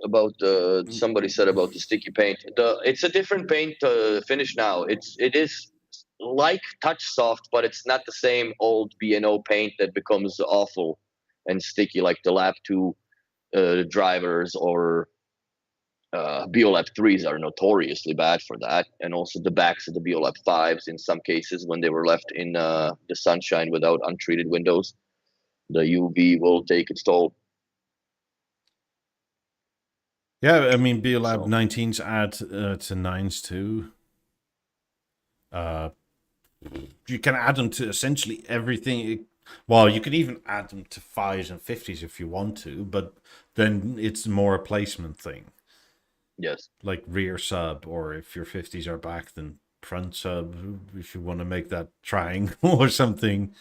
about somebody said about the sticky paint. It's a different paint finish now. It is like touch soft, but it's not the same old B&O paint that becomes awful and sticky like the Lab 2 drivers, or BeoLab 3s are notoriously bad for that, and also the backs of the BeoLab 5s in some cases when they were left in the sunshine without untreated windows. The UV will take its toll. Yeah, I mean, BeoLab So 19s add to 9s too. You can add them to essentially everything. Well, you could even add them to 5s and 50s if you want to, but then it's more a placement thing. yes. Like rear sub, or if your 50s are back, then front sub, if you want to make that triangle or something.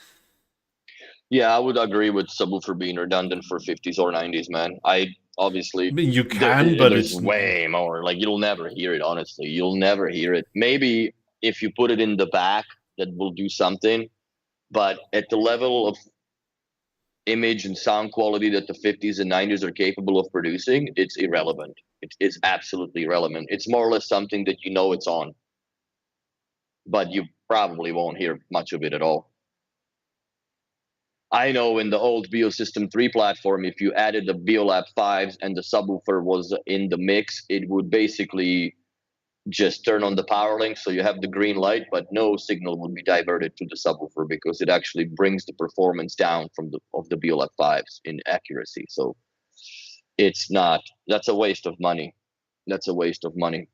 Yeah, I would agree with subwoofer being redundant for 50s or 90s, man. I I obviously mean, you can, but there's it's way more. Like you'll never hear it, honestly. You'll never hear it. Maybe if you put it in the back, that will do something. But at the level of image and sound quality that the 50s and 90s are capable of producing, it's irrelevant. It's absolutely irrelevant. It's more or less something that you know it's on, but you probably won't hear much of it at all. I know in the old Biosystem 3 platform, if you added the BeoLab 5s and the subwoofer was in the mix, it would basically just turn on the power link, so you have the green light, but no signal would be diverted to the subwoofer because it actually brings the performance down from the BeoLab 5s in accuracy. So it's not. That's a waste of money. That's a waste of money.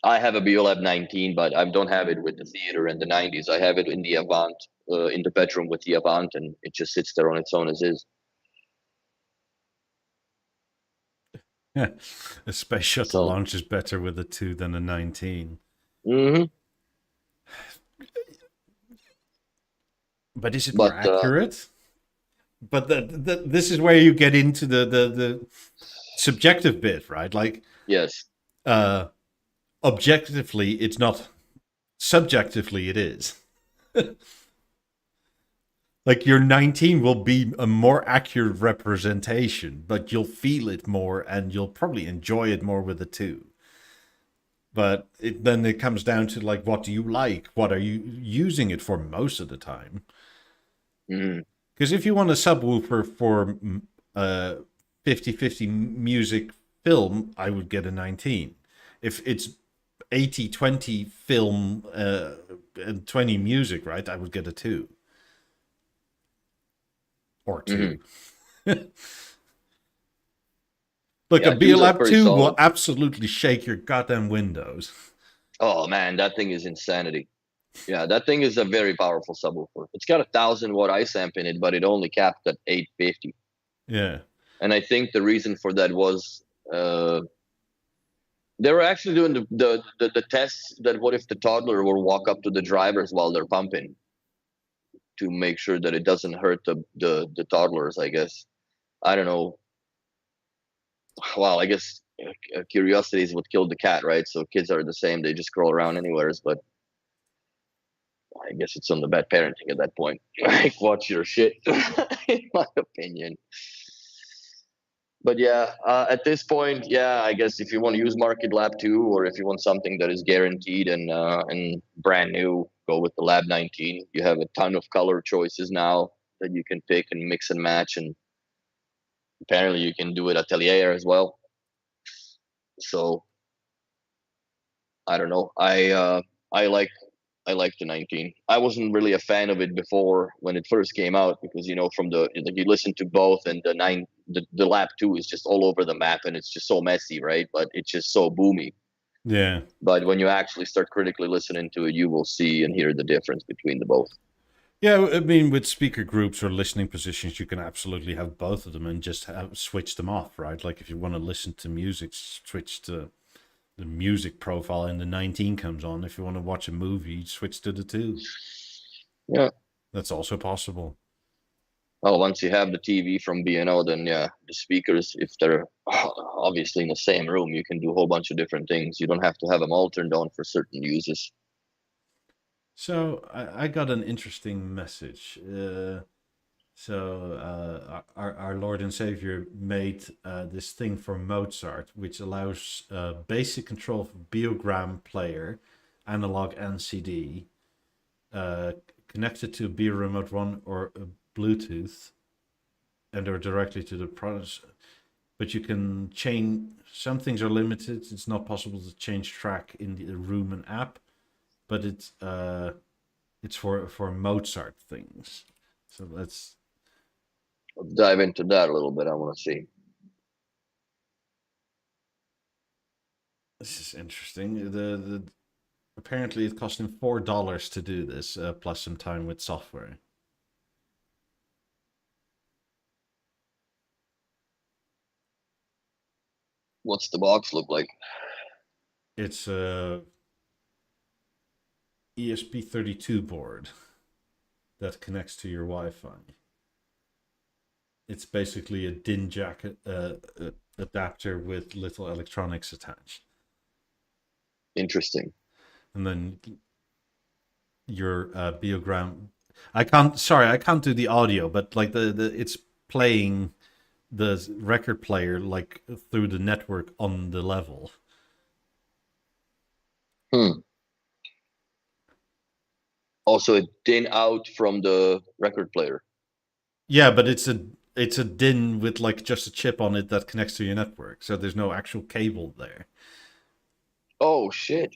I have a BeoLab 19, but I don't have it with the theater and the 90s. I have it in the Avant, in the bedroom with the Avant, and it just sits there on its own as is. a space shuttle So, launch is better with a 2 than a 19. hmm But is it more but accurate? But this is where you get into the subjective bit, right? Like, yes, objectively, it's not. Subjectively, it is. Like your 19 will be a more accurate representation, but you'll feel it more and you'll probably enjoy it more with a 2. But then it comes down to like, what do you like? What are you using it for most of the time? hmm Because if you want a subwoofer for 50/50 music film, I would get a 19. If it's 80/20 film and 20 music, right, I would get a 2. Or 2. Look, a yeah, twos are BLAB pretty 2 will solid. absolutely shake your goddamn windows. Oh man, that thing is insanity. Yeah, that thing is a very powerful subwoofer. It's got 1,000 watt ice amp in it, but it only capped at 850. Yeah. And I think the reason for that was uh, they were actually doing the tests that what if the toddler will walk up to the drivers while they're pumping to make sure that it doesn't hurt the toddlers. I guess I don't know. Well, I guess curiosity is what killed the cat, right? So kids are the same; they just crawl around anywheres. But I guess it's on the bad parenting at that point. Like, watch your shit, in my opinion. But yeah, at this point, yeah, I guess if you want to use Market Lab 2, or if you want something that is guaranteed and brand new, go with the Lab 19. You have a ton of color choices now that you can pick and mix and match, and apparently you can do it atelier as well. So I don't know. I like I like the 19. I wasn't really a fan of it before when it first came out because from the like you listen to both, and the Lab 2 is just all over the map and it's just so messy, right? But it's just so boomy. Yeah. But when you actually start critically listening to it, you will see and hear the difference between the both. Yeah, I mean, with speaker groups or listening positions, you can absolutely have both of them and just switch them off, right? Like if you want to listen to music, switch to the music profile and the 19 comes on. If you want to watch a movie, switch to the 2. Yeah. That's also possible. Oh, once you have the TV from B&O, then yeah, the speakers, if they're obviously in the same room, you can do a whole bunch of different things. You don't have to have them all turned on for certain uses. So I got an interesting message. Our Lord and Savior made this thing for Mozart, which allows basic control of Beogram player, analog and CD, connected to a Beo Remote 1 or a Bluetooth, and or directly to the product. But you can change. Some things are limited. It's not possible to change track in the room and app, but it's for Mozart things. So let's Dive into that a little bit. I want to see. This is interesting. The apparently it cost him $4 to do this, plus some time with software. What's the box look like? It's a ESP32 board that connects to your Wi-Fi. It's basically a DIN jack adapter with little electronics attached. Interesting. And then your Beogram. I can't do the audio, but like the it's playing the record player like through the network on the level. Also, a DIN out from the record player. Yeah, but it's a DIN with like just a chip on it that connects to your network, so there's no actual cable there. Oh shit.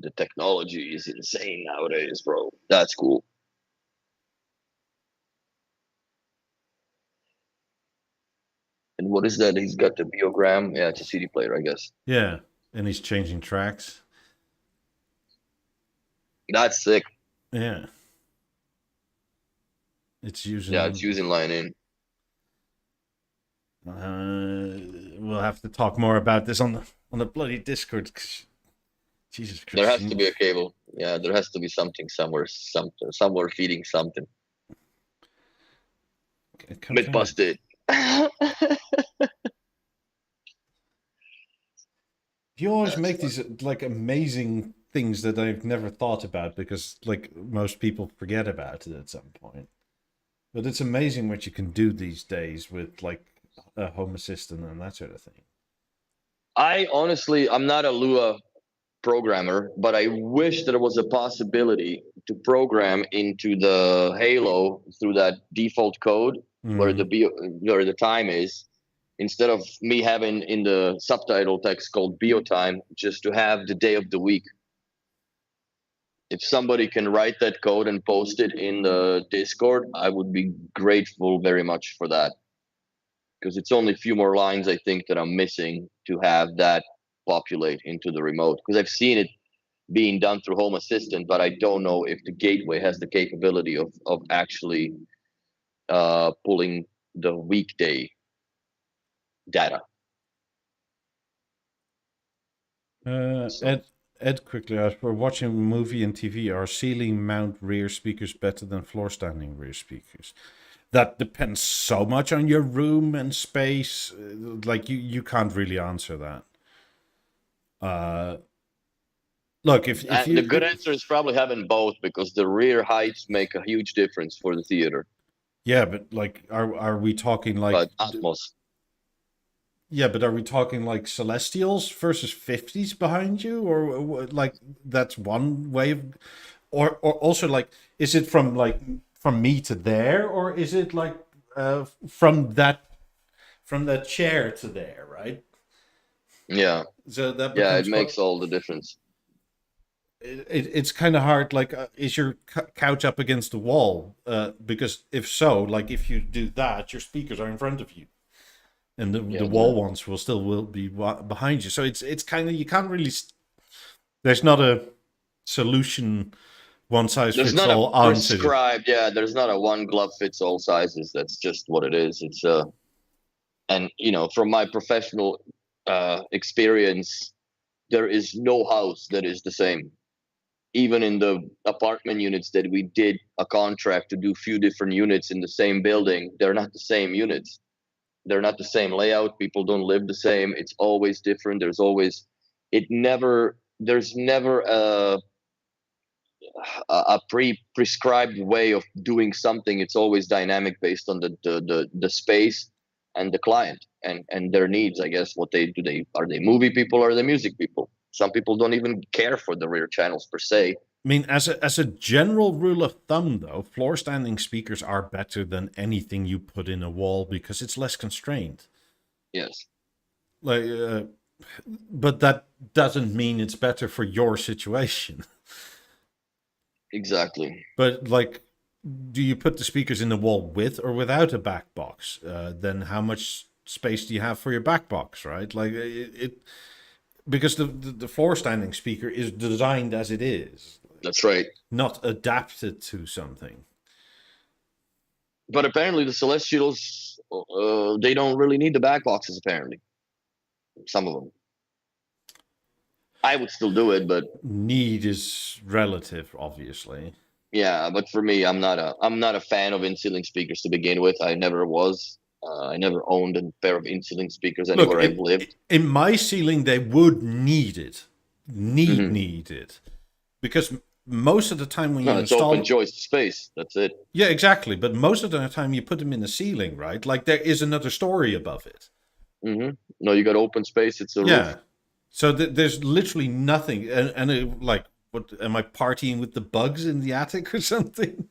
The technology is insane nowadays, bro. That's cool. And what is that? He's got the Beogram. Yeah, it's a CD player, I guess. Yeah, and he's changing tracks. That's sick. Yeah, it's using. Yeah, it's using line in. We'll have to talk more about this on the bloody Discord. Jesus Christ! There has to be a cable. Yeah, there has to be something somewhere, somewhere feeding something. Myth busted. You always That's make fun. these like amazing things that I've never thought about because like most people forget about it at some point. But it's amazing what you can do these days with like a Home Assistant and that sort of thing. I honestly, I'm not a Lua programmer, but I wish there was a possibility to program into the Halo through that default code where Mm. where the time is, instead of me having in the subtitle text called BeoTime, just to have the day of the week. If somebody can write that code and post it in the Discord, I would be grateful very much for that. Because it's only a few more lines I think that I'm missing to have that populate into the remote. Because I've seen it being done through Home Assistant, but I don't know if the gateway has the capability of actually pulling the weekday data. So Ed quickly asked, we're watching a movie and TV. Are ceiling mount rear speakers better than floor standing rear speakers? That depends so much on your room and space. Like you can't really answer that. Look, if the good you answer is probably having both, because the rear heights make a huge difference for the theater. yeah, but like are we talking like But Atmos. yeah, but are we talking like Celestials versus 50s behind you, or like that's one way of, or also like is it from like from me to there, or is it like from that chair to there, right? Yeah. So that Yeah, it becomes makes all the difference. it's kind of hard. Like, is your couch up against the wall? Because if so, like if you do that, your speakers are in front of you, and the Yeah, wall ones will be behind you. So it's kind of you can't really. There's not a solution, one size there's fits not a all answer. prescribed, yeah, there's not a one glove fits all sizes. That's just what it is. It's and from my professional experience, there is no house that is the same. even in the apartment units that we did a contract to do few different units in the same building, they're not the same units. They're not the same layout. People don't live the same. It's always different. There's never a prescribed way of doing something. It's always dynamic based on the space and the client and their needs. I guess what they do. Are they movie people or are they music people? Some people don't even care for the rear channels per se. I mean, as a general rule of thumb, though, floor standing speakers are better than anything you put in a wall because it's less constrained. Yes. Like, but that doesn't mean it's better for your situation. Exactly. But like, do you put the speakers in the wall with or without a back box? Then how much space do you have for your back box, right? Like it because the floor standing speaker is designed as it is. That's right. Not adapted to something. But apparently the Celestials, they don't really need the back boxes. Apparently, some of them. I would still do it, but need is relative, obviously. yeah. But for me, I'm not a fan of in-ceiling speakers to begin with. I never was. I never owned a pair of in-ceiling speakers anywhere I've lived. In my ceiling, they would need it. Need it. Because most of the time when you install... open joist space. That's it. Yeah, exactly. But most of the time you put them in the ceiling, right? Like there is another story above it. No, you got open space. It's a roof. So there's literally nothing. And like, what am I partying with the bugs in the attic or something?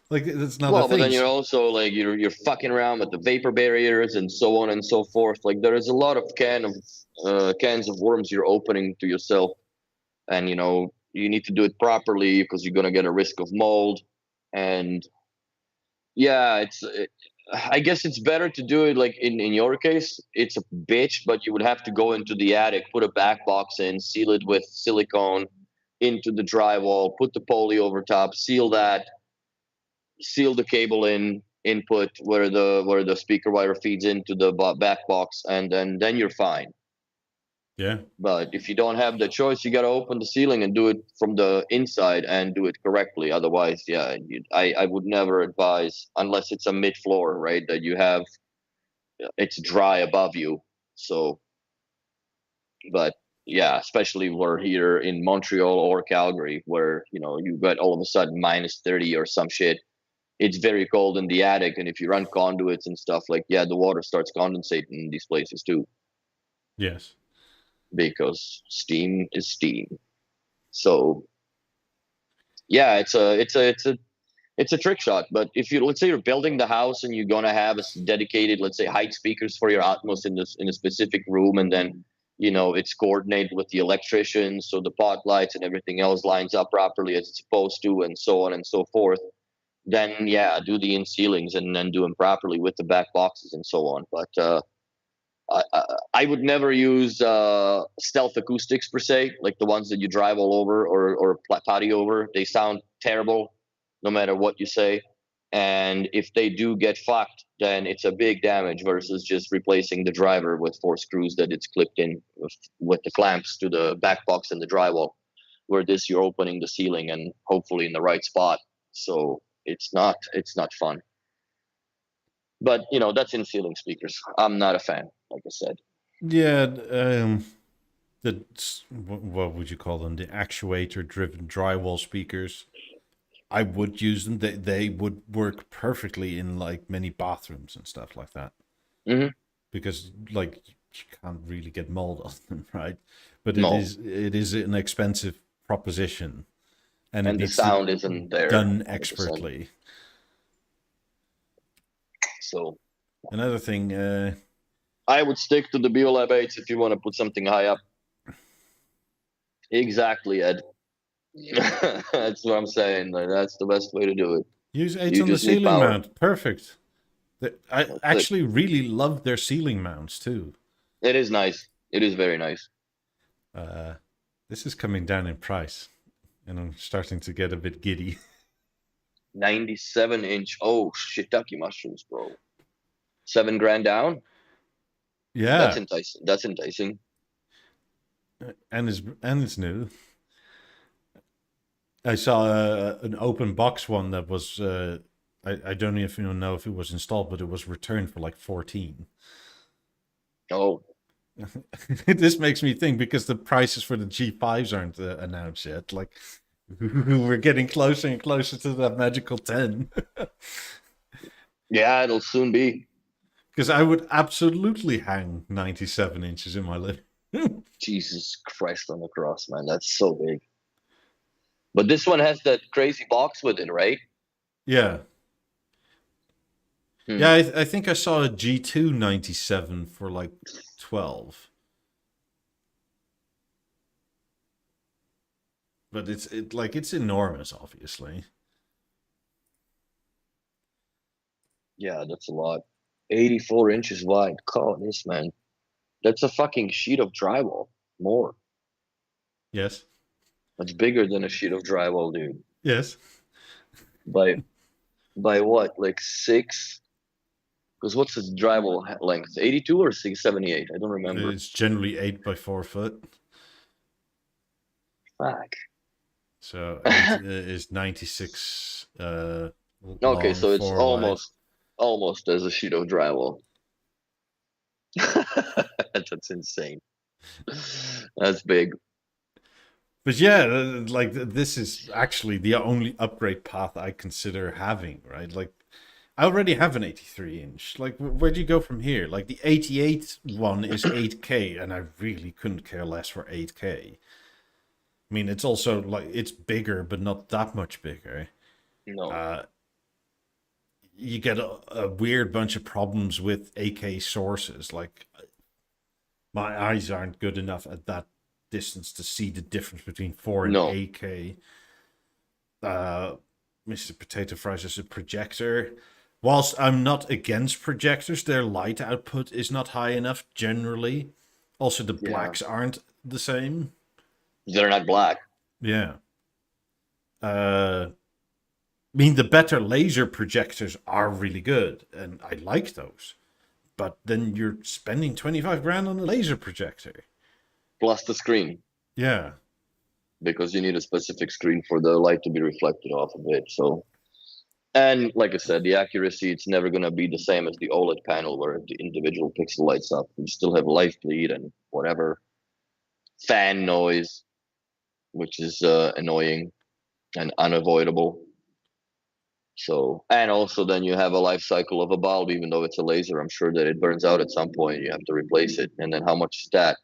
Like that's not a thing. But then you're also like you're fucking around with the vapor barriers and so on and so forth. Like there is a lot of cans of worms you're opening to yourself, and you need to do it properly because you're gonna get a risk of mold. And yeah, I guess it's better to do it like in your case. It's a bitch, but you would have to go into the attic, put a back box in, seal it with silicone into the drywall, put the poly over top, seal that. Seal the cable input where the speaker wire feeds into the back box, and then you're fine. Yeah. But if you don't have the choice, you got to open the ceiling and do it from the inside and do it correctly. Otherwise, yeah, I would never advise, unless it's a mid floor, right, that you have it's dry above you. So, but yeah, especially we're here in Montreal or Calgary, where you got all of a sudden -30 or some shit. It's very cold in the attic, and if you run conduits and stuff, like the water starts condensating in these places too. Yes, because steam is steam. So yeah, it's a trick shot. But if let's say you're building the house and you're gonna have a dedicated, let's say, height speakers for your Atmos in a specific room, and then it's coordinated with the electrician, so the pot lights and everything else lines up properly as it's supposed to, and so on and so forth. Then yeah, do the in ceilings and then do them properly with the back boxes and so on. But I would never use stealth acoustics per se, like the ones that you drive all over or patio over. They sound terrible, no matter what you say. And if they do get fucked, then it's a big damage versus just replacing the driver with 4 screws that it's clipped in with the clamps to the back box and the drywall. Where this, you're opening the ceiling and hopefully in the right spot. So it's not fun. But that's in ceiling speakers. I'm not a fan, like I said. Yeah, what would you call them? The actuator-driven drywall speakers. I would use them. They would work perfectly in like many bathrooms and stuff like that. Because like you can't really get mold on them, right? But it is an expensive proposition, and the sound isn't there done expertly. So another thing, I would stick to the Beolab 8s if you want to put something high up. Exactly, Ed. That's what I'm saying. That's the best way to do it. Use 8s on the ceiling mount. Perfect. I actually really love their ceiling mounts too. It is nice. It is very nice. This is coming down in price, and I'm starting to get a bit giddy. 97-inch. Oh, shiitake mushrooms, bro. $7,000 down. Yeah, that's enticing. That's enticing. And it's new. I saw an open box one that was I don't even know if it was installed, but it was returned for like 14. Oh, This makes me think because the prices for the G5s aren't announced yet. Like we're getting closer and closer to that magical 10. yeah, it'll soon be. Because I would absolutely hang 97 inches in my living room. Jesus Christ on the cross, man. That's so big. But this one has that crazy box with it, right? Yeah. Hmm. Yeah, I think I saw a G2 97 for like 12. But it's enormous, obviously. Yeah, that's a lot. 84 inches wide. God, this man. That's a fucking sheet of drywall. More. Yes. That's bigger than a sheet of drywall, dude. Yes. By by what? Like 6? Because what's the drywall length? 82 or 678? I don't remember. It's generally 8 by 4 foot. Fuck. So 8 is 96 Okay, long, so it's 4 wide. almost as a sheet of drywall. That's insane. That's big. But yeah, like this is actually the only upgrade path I consider having, right? Like I already have an 83 inch. Like where do you go from here? Like the 88 one is 8K and I really couldn't care less for 8K. I mean, it's also like it's bigger but not that much bigger. No. Uh you get a weird bunch of problems with AK sources. Like my eyes aren't good enough at that distance to see the difference between 4 and No. 8K. Mr. Potato Fries as a projector. Whilst I'm not against projectors, their light output is not high enough generally. Also, the Yeah. blacks aren't the same. They're not black. Yeah. I mean, the better laser projectors are really good, and I like those. But then you're spending 25 grand on a laser projector. Plus the screen. Yeah. Because you need a specific screen for the light to be reflected off of it. So, and like I said, the accuracy, it's never going to be the same as the OLED panel where the individual pixel lights up. You still have light bleed and whatever fan noise, which is annoying and unavoidable. So, and also then you have a life cycle of a bulb, even though it's a laser. I'm sure that it burns out at some point. You have to replace it. And then how much is that?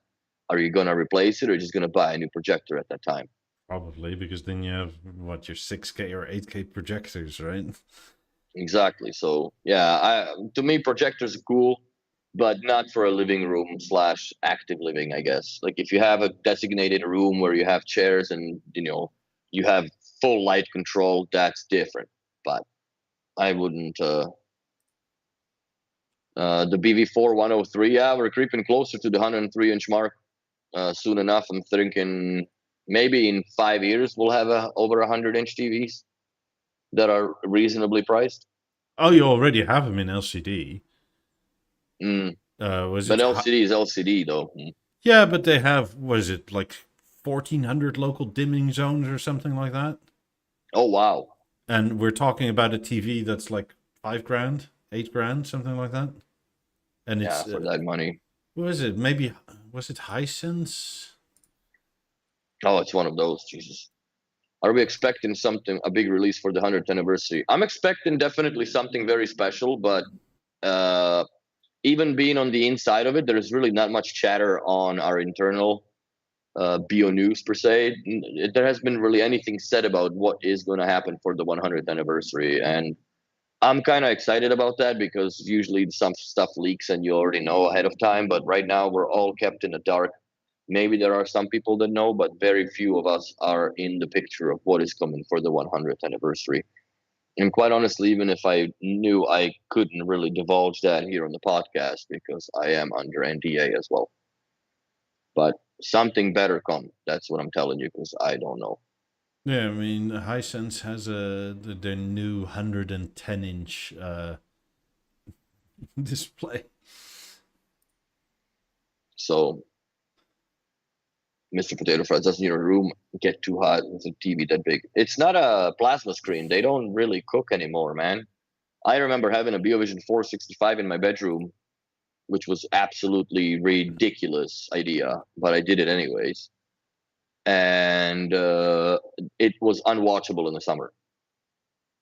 Are you going to replace it or just going to buy a new projector at that time? Probably, because then you have, what, your 6K or 8K projectors, right? Exactly. So yeah, to me projectors are cool, but not for a living room slash active living, I guess. Like if you have a designated room where you have chairs and you have full light control, that's different. But I wouldn't. The BV4 103, yeah, we're creeping closer to the 103-inch mark. Soon enough, I'm thinking maybe in 5 years we'll have over 100-inch TVs that are reasonably priced. Oh, you already have them in LCD. Mm. Was But it? LCD is LCD though. Yeah, but they have, was it like 1,400 local dimming zones or something like that? Oh wow. And we're talking about a TV that's like 5 grand, 8 grand, something like that. And Yeah, it's, for that money. what is it? Maybe, was it Hisense? Oh, it's one of those. Jesus. Are we expecting something, a big release for the 100th anniversary? I'm expecting definitely something very special, but uh, even being on the inside of it, there's really not much chatter on our internal Bio news per se. There has been really anything said about what is going to happen for the 100th anniversary, and I'm kind of excited about that because usually some stuff leaks and you already know ahead of time. But right now we're all kept in the dark. Maybe there are some people that know, but very few of us are in the picture of what is coming for the 100th anniversary. And quite honestly, even if I knew, I couldn't really divulge that here on the podcast because I am under NDA as well. But something better come. That's what I'm telling you because I don't know. Yeah, I mean, Hisense has their new 110-inch display. So Mr. Potato Fries, doesn't your room get too hot with a TV that big? It's not a plasma screen. They don't really cook anymore, man. I remember having a BeoVision 465 in my bedroom, which was absolutely ridiculous idea, but I did it anyways. And it was unwatchable in the summer.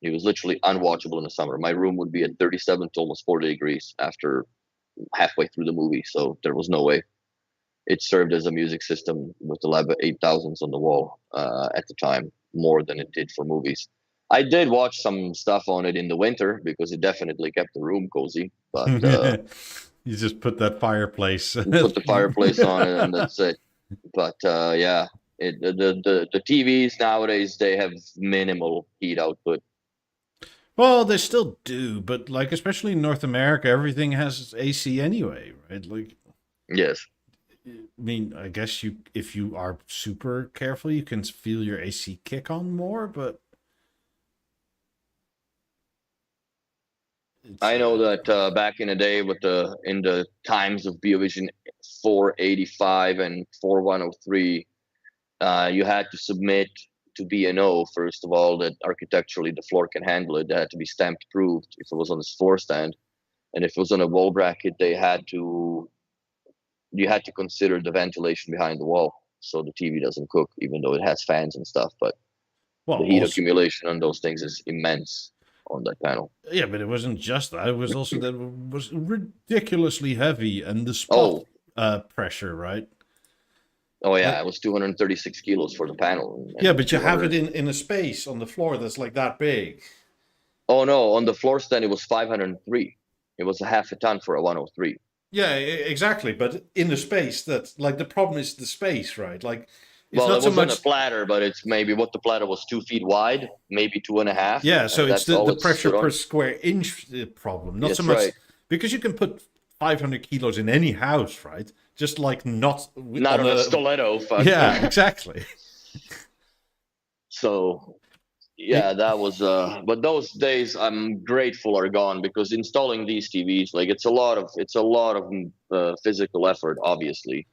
It was literally unwatchable in the summer. My room would be at 37 to almost 40 degrees after halfway through the movie, so there was no way. It served as a music system with the Lab 8000s on the wall at the time, more than it did for movies. I did watch some stuff on it in the winter because it definitely kept the room cozy. But You just put that fireplace. put the fireplace on it, and that's it. But yeah, the TVs nowadays, they have minimal heat output. Well, they still do, but like especially in North America, everything has AC anyway, right? Like, Yes. I mean, I guess if you are super careful, you can feel your AC kick on more, but I know that back in the day, in the times of BeoVision 485 and 4103, you had to submit to B&O first of all that architecturally the floor can handle it. That had to be stamped approved if it was on a floor stand, and if it was on a wall bracket, you had to consider the ventilation behind the wall so the TV doesn't cook, even though it has fans and stuff. But well, the heat also, accumulation on those things is immense on that panel. yeah, but it wasn't just that. It was also that it was ridiculously heavy and the spot pressure, right? Oh yeah, Like, it was 236 kilos for the panel. yeah, but you have 200. it in a space on the floor that's like that big. Oh no, on the floor stand it was 503. It was a half a ton for a 103. Yeah, exactly. But in a space that, like, the problem is the space, right? Like, it's Well, not it so was on a much. platter, but it's maybe what the platter was 2 feet wide, maybe 2.5, Yeah, so and it's that's the all it pressure stood per on. square inch problem, not so That's much right. because you can put 500 kilos in any house, right? Just like not Not on on a a. stiletto, fuck. Yeah, exactly. So yeah, that was but those days I'm grateful are gone because installing these TVs, like it's a lot of physical effort, obviously.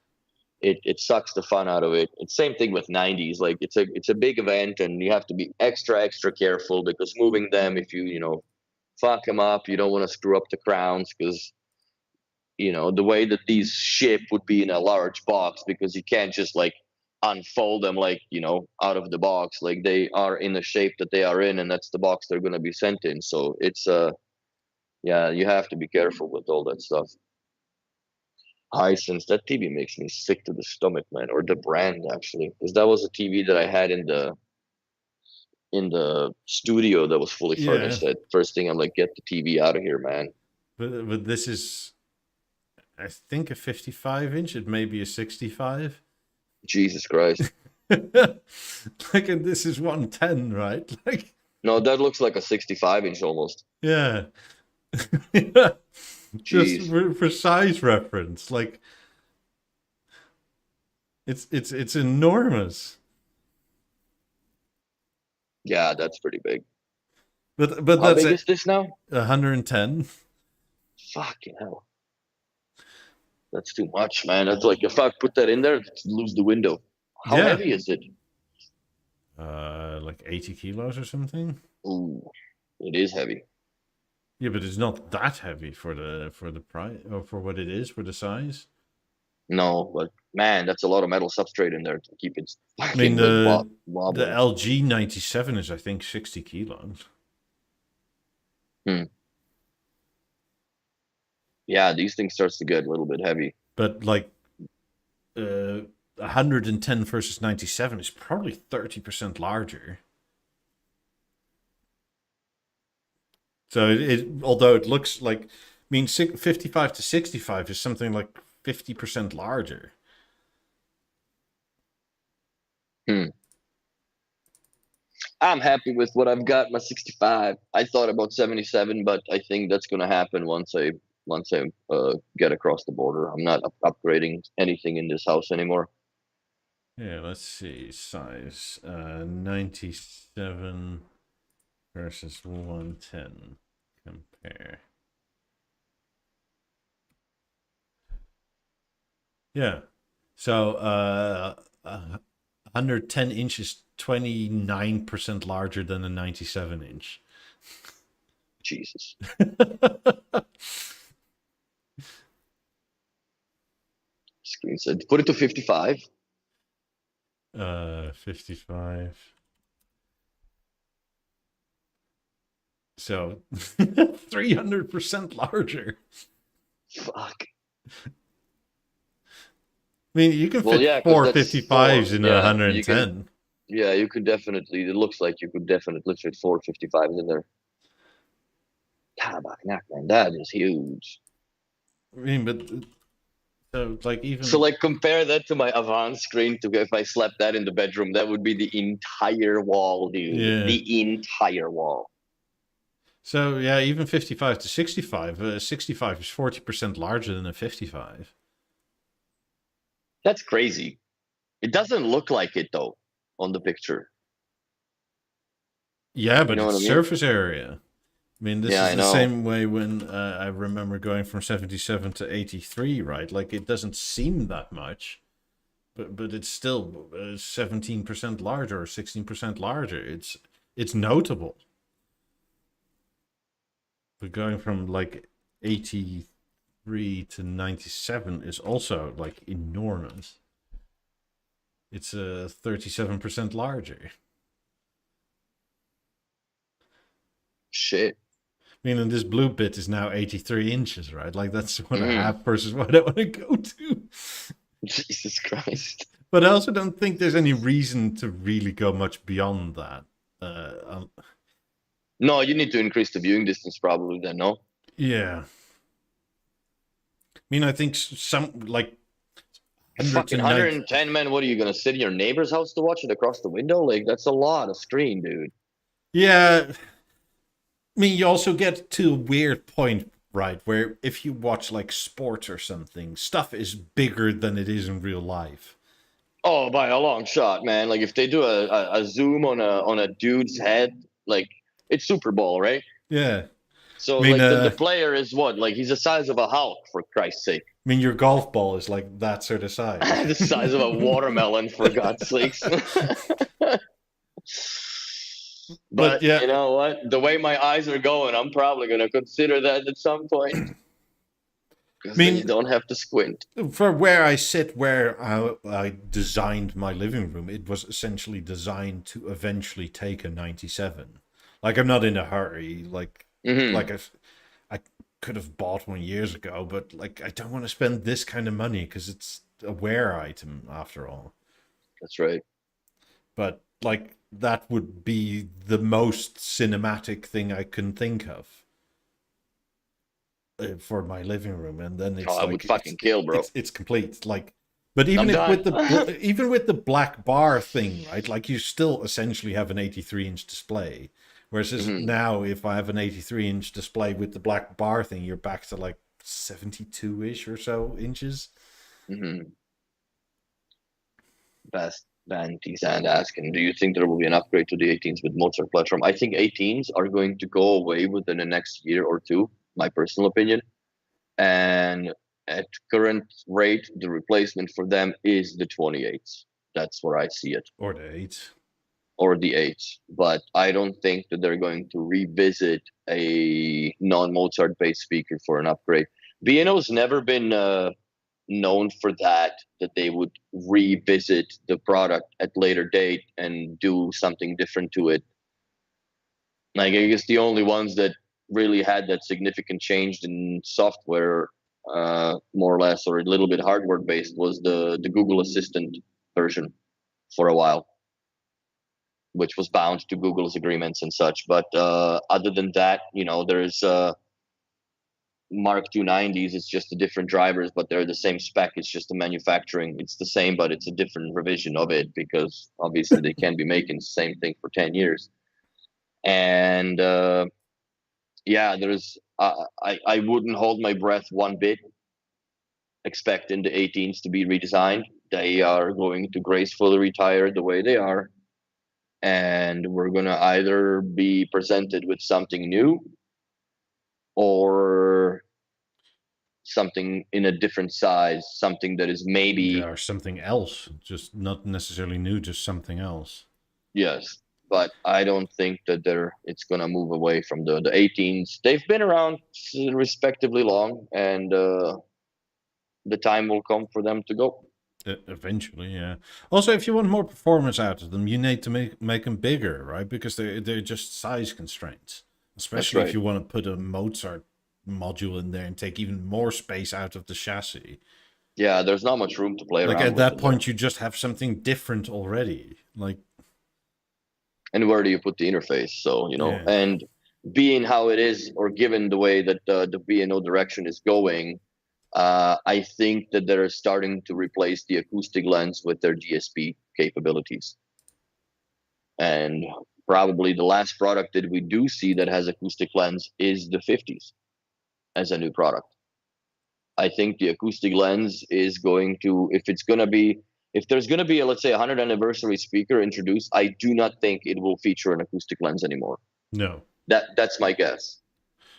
It sucks the fun out of it. It's same thing with 90s. Like it's a big event and you have to be extra careful because moving them, if you fuck them up, you don't want to screw up the crowns because the way that these ship would be in a large box because you can't just like unfold them like out of the box. Like they are in the shape that they are in and that's the box they're going to be sent in. So it's yeah, you have to be careful with all that stuff. Hisense, that TV makes me sick to the stomach, man. Or the brand actually, because that was a TV that I had in the studio that was fully Yeah, furnished. That first thing I'm like, get the TV out of here, man. but this is, I think, a 55 inch. It may be a 65. Jesus Christ. Like, and this is 110, right? Like, No, that looks like a 65-inch almost. yeah. Just Jeez. for size reference, like it's enormous. Yeah, that's pretty big. But How that's big it. is this now? 110. Fucking hell. That's too much, man. That's like if I put that in there, lose the window. How Yeah. heavy is it? Like 80 kilos or something. Ooh, it is heavy. Yeah, but it's not that heavy for the price or for what it is for the size. No, but man, that's a lot of metal substrate in there to keep it I mean fucking like the wobbling. LG 97 is I think 60 kilos. Hmm. Yeah, these things starts to get a little bit heavy. But like 110 versus 97 is probably 30% larger. So although it looks like, I mean, 55 to 65 is something like 50% larger. Hmm. I'm happy with what I've got. My 65. I thought about 77, but I think that's gonna happen once I get across the border. I'm not upgrading anything in this house anymore. Yeah, let's see. Size 97 versus 110. Compare. Yeah. So 110 inches, 29% larger than a 97-inch. Jesus. Screen said, put it to 55. 55. So 300% larger. Fuck. I mean, you can fit Yeah, four that's 55s four. in Yeah, 110. You could definitely. It looks like you could definitely fit 455s in there. Tabarnak, man, that is huge. I mean, but so like even So like compare that to my Avant screen. To if I slept that in the bedroom, that would be the entire wall, dude. yeah. The entire wall. So yeah, even 55 to 65. 65 is 40% larger than a 55. That's crazy. It doesn't look like it though on the picture. Yeah, but You know it's what I mean? surface area. I mean, this Yeah, is I the know. same way when I remember going from 77 to 83, right? Like, it doesn't seem that much, but it's still 17% larger or 16% larger. It's notable. But going from like 83 to 97 is also like enormous. It's 37% larger. Shit. I mean, and this blue bit is now 83 inches, right? Like, that's what I Mhm. have versus what I want to go to. Jesus Christ. But I also don't think there's any reason to really go much beyond that. No, you need to increase the viewing distance probably then, no? Yeah. I mean, I think some, like, 100 Fucking to 90. 110, man. What are you gonna sit in your neighbor's house to watch it across the window? Like that's a lot of screen, dude. Yeah. I mean, you also get to a weird point, right? Where if you watch, like, sports or something, stuff is bigger than it is in real life. Oh, by a long shot, man. Like if they do a zoom on a dude's head, like it's Super Bowl, right? Yeah. So I mean, like the player is what? Like he's the size of a Hulk, for Christ's sake. I mean, your golf ball is like that sort of size. The size of a watermelon, for God's sakes. But But yeah, you know what? The way my eyes are going, I'm probably gonna consider that at some point. I Because then you mean, don't have to squint. for where I sit, where I designed my living room, it was essentially designed to eventually take a 97. Like, I'm not in a hurry. Mm-hmm. I could have bought one years ago, but like, I don't want to spend this kind of money because it's a wear item after all. That's right. But like, that would be the most cinematic thing I can think of for my living room, and then Oh, it's I like would fucking kill, bro. it's complete. Like, but I'm even if with done. the even with the black bar thing, right? Like, you still essentially have an 83-inch display. Whereas Mhm. now, if I have an 83-inch display with the black bar thing, you're back to like 72-ish or so inches. Mm-hmm. Best Vanity Sand asking, do you think there will be an upgrade to the 18s with Mozart platform? I think 18s are going to go away within the next year or two, my personal opinion. And at current rate, the replacement for them is the 28s. That's where I see it. Or the 8. Or the 8s. But I don't think that they're going to revisit a non-Mozart based speaker for an upgrade. B&O's never been known for that they would revisit the product at later date and do something different to it. Like I guess the only ones that really had that significant change in software, more or less, or a little bit hardware based, was the Google Assistant version for a while, which was bound to Google's agreements and such. But other than that, there's Mark 290s. It's just the different drivers, but they're the same spec. It's just the manufacturing. It's the same, but it's a different revision of it because obviously they can't be making the same thing for 10 years. And yeah, I wouldn't hold my breath one bit expecting the 18s to be redesigned. They are going to gracefully retire the way they are. And we're going to either be presented with something new or something in a different size, something that is maybe, or something else, just not necessarily new, just something else. yes. But I don't think that it's gonna move away from the 18s. They've been around respectively long, and the time will come for them to go. Eventually, yeah. Also, if you want more performance out of them, you need to make them bigger, right? Because they're just size constraints. That's Especially if right. you want to put a Mozart module in there and take even more space out of the chassis. Yeah, there's not much room to play Like around at with that in there. point, you just have something different already. Like, And where do you put the interface? So, yeah, and being how it is, or given the way that the B&O direction is going, I think that they're starting to replace the acoustic lens with their DSP capabilities. And probably the last product that we do see that has acoustic lens is the 50s as a new product. I think the acoustic lens is going to, if there's going to be, let's say, a 100th anniversary speaker introduced, I do not think it will feature an acoustic lens anymore. no. That's my guess.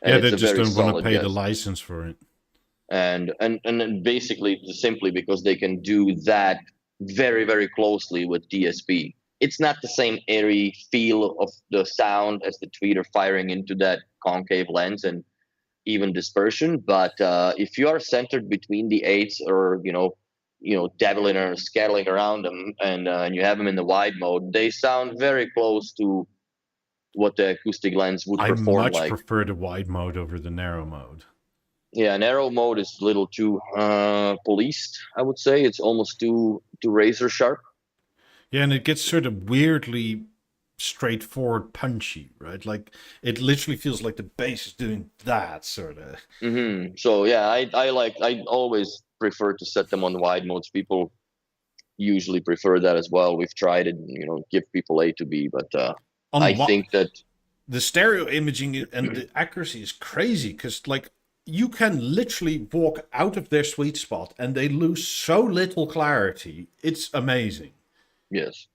And Yeah, they it's a just very don't want to solid pay the guess. license for it. And then basically simply because they can do that very, very closely with DSP. It's not the same airy feel of the sound as the tweeter firing into that concave lens and even dispersion. But if you are centered between the eights, or dabbling or scattling around them, and you have them in the wide mode, they sound very close to what the acoustic lens would I perform much like. prefer the wide mode over the narrow mode. Yeah, narrow mode is a little too policed, I would say. It's almost too razor sharp. Yeah, and it gets sort of weirdly straightforward, punchy, right? Like it literally feels like the bass is doing that sort of. So yeah, I always prefer to set them on wide modes. People usually prefer that as well. We've tried it, give people A to B, but I On what think that the stereo imaging and the accuracy is crazy because like you can literally walk out of their sweet spot and they lose so little clarity. It's amazing. yes,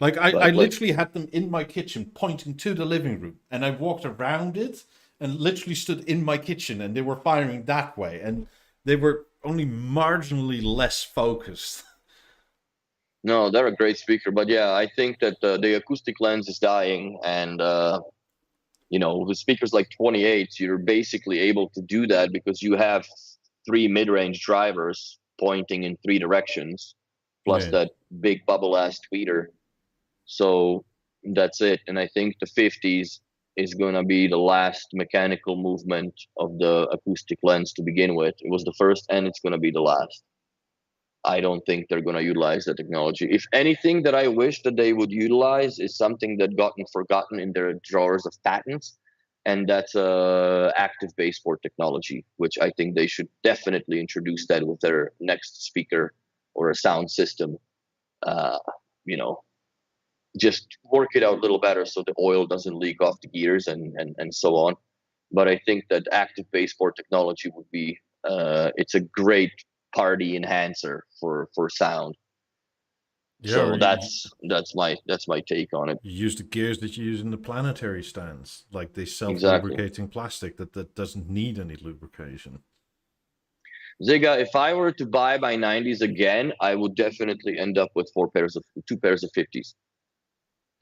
Like I but like literally had them in my kitchen pointing to the living room and I walked around it and literally stood in my kitchen and they were firing that way and they were only marginally less focused. no, they're a great speaker. But yeah, I think that the acoustic lens is dying, and with speakers like 28s, you're basically able to do that because you have three mid-range drivers pointing in three directions, plus Yeah. that big bubble ass tweeter. So that's it. And I think the 50s is going to be the last mechanical movement of the acoustic lens to begin with. It was the first, and it's going to be the last. I don't think they're going to utilize that technology. If anything that I wish that they would utilize is something that gotten forgotten in their drawers of patents, and that's active baseboard technology, which I think they should definitely introduce that with their next speaker or a sound system. Uh, you know, just work it out a little better so the oil doesn't leak off the gears and so on. But I think that active baseboard technology would be it's a great party enhancer for sound. Yeah, or So that's my take on it. you use the gears that you use in the planetary stands, like the Exactly. self-lubricating plastic that doesn't need any lubrication. Ziga, if I were to buy my 90s again, I would definitely end up with two pairs of 50s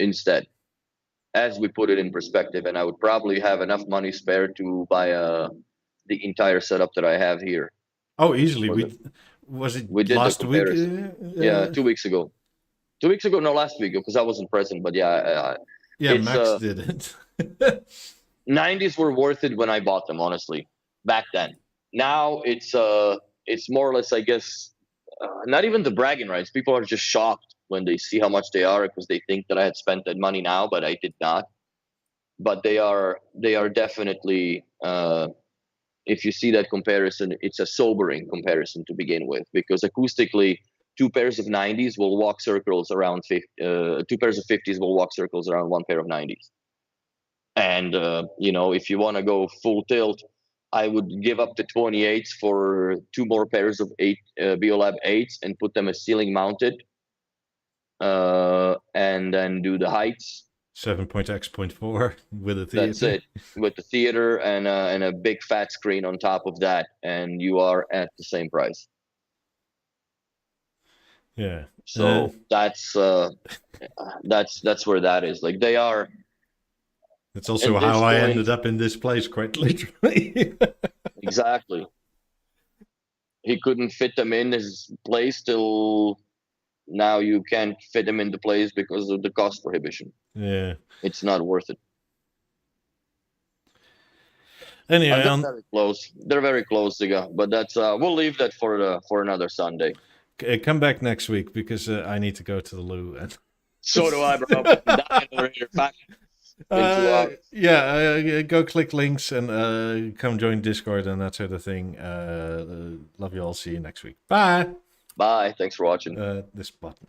instead, as we put it in perspective, and I would probably have enough money spare to buy the entire setup that I have here. Oh, easily. Was it? Was We it did the last week? comparison. Yeah, 2 weeks ago. 2 weeks ago, no, last week because I wasn't present. But yeah, Yeah, it's Max did it. 90s were worth it when I bought them, honestly, back then. Now it's more or less, I guess, not even the bragging rights. People are just shocked when they see how much they are because they think that I had spent that money now, but I did not. But they are definitely. If you see that comparison, it's a sobering comparison to begin with because acoustically, two pairs of 90s will walk circles around 50, two pairs of 50s will walk circles around one pair of 90s. And if you want to go full tilt, I would give up the 28s for two more pairs of Beolab 8s and put them as ceiling mounted, and then do the heights. 7.x.4 with a theater. That's it, with the theater and a big fat screen on top of that, and you are at the same price. Yeah. So that's where that is. Like they are. That's also at how this I point- ended up in this place, quite literally. Exactly. He couldn't fit them in his place till now. You can't fit them into place because of the cost prohibition. Yeah. It's not worth it. Anyway, They're very close. They're very close, Ziga. But that's we'll leave that for another Sunday. come back next week because I need to go to the loo. And So do I, bro. I'm dying over here. Back in 2 hours. yeah, go click links and come join Discord and that sort of thing. Love you all. See you next week. Bye. Bye. Thanks for watching. This button.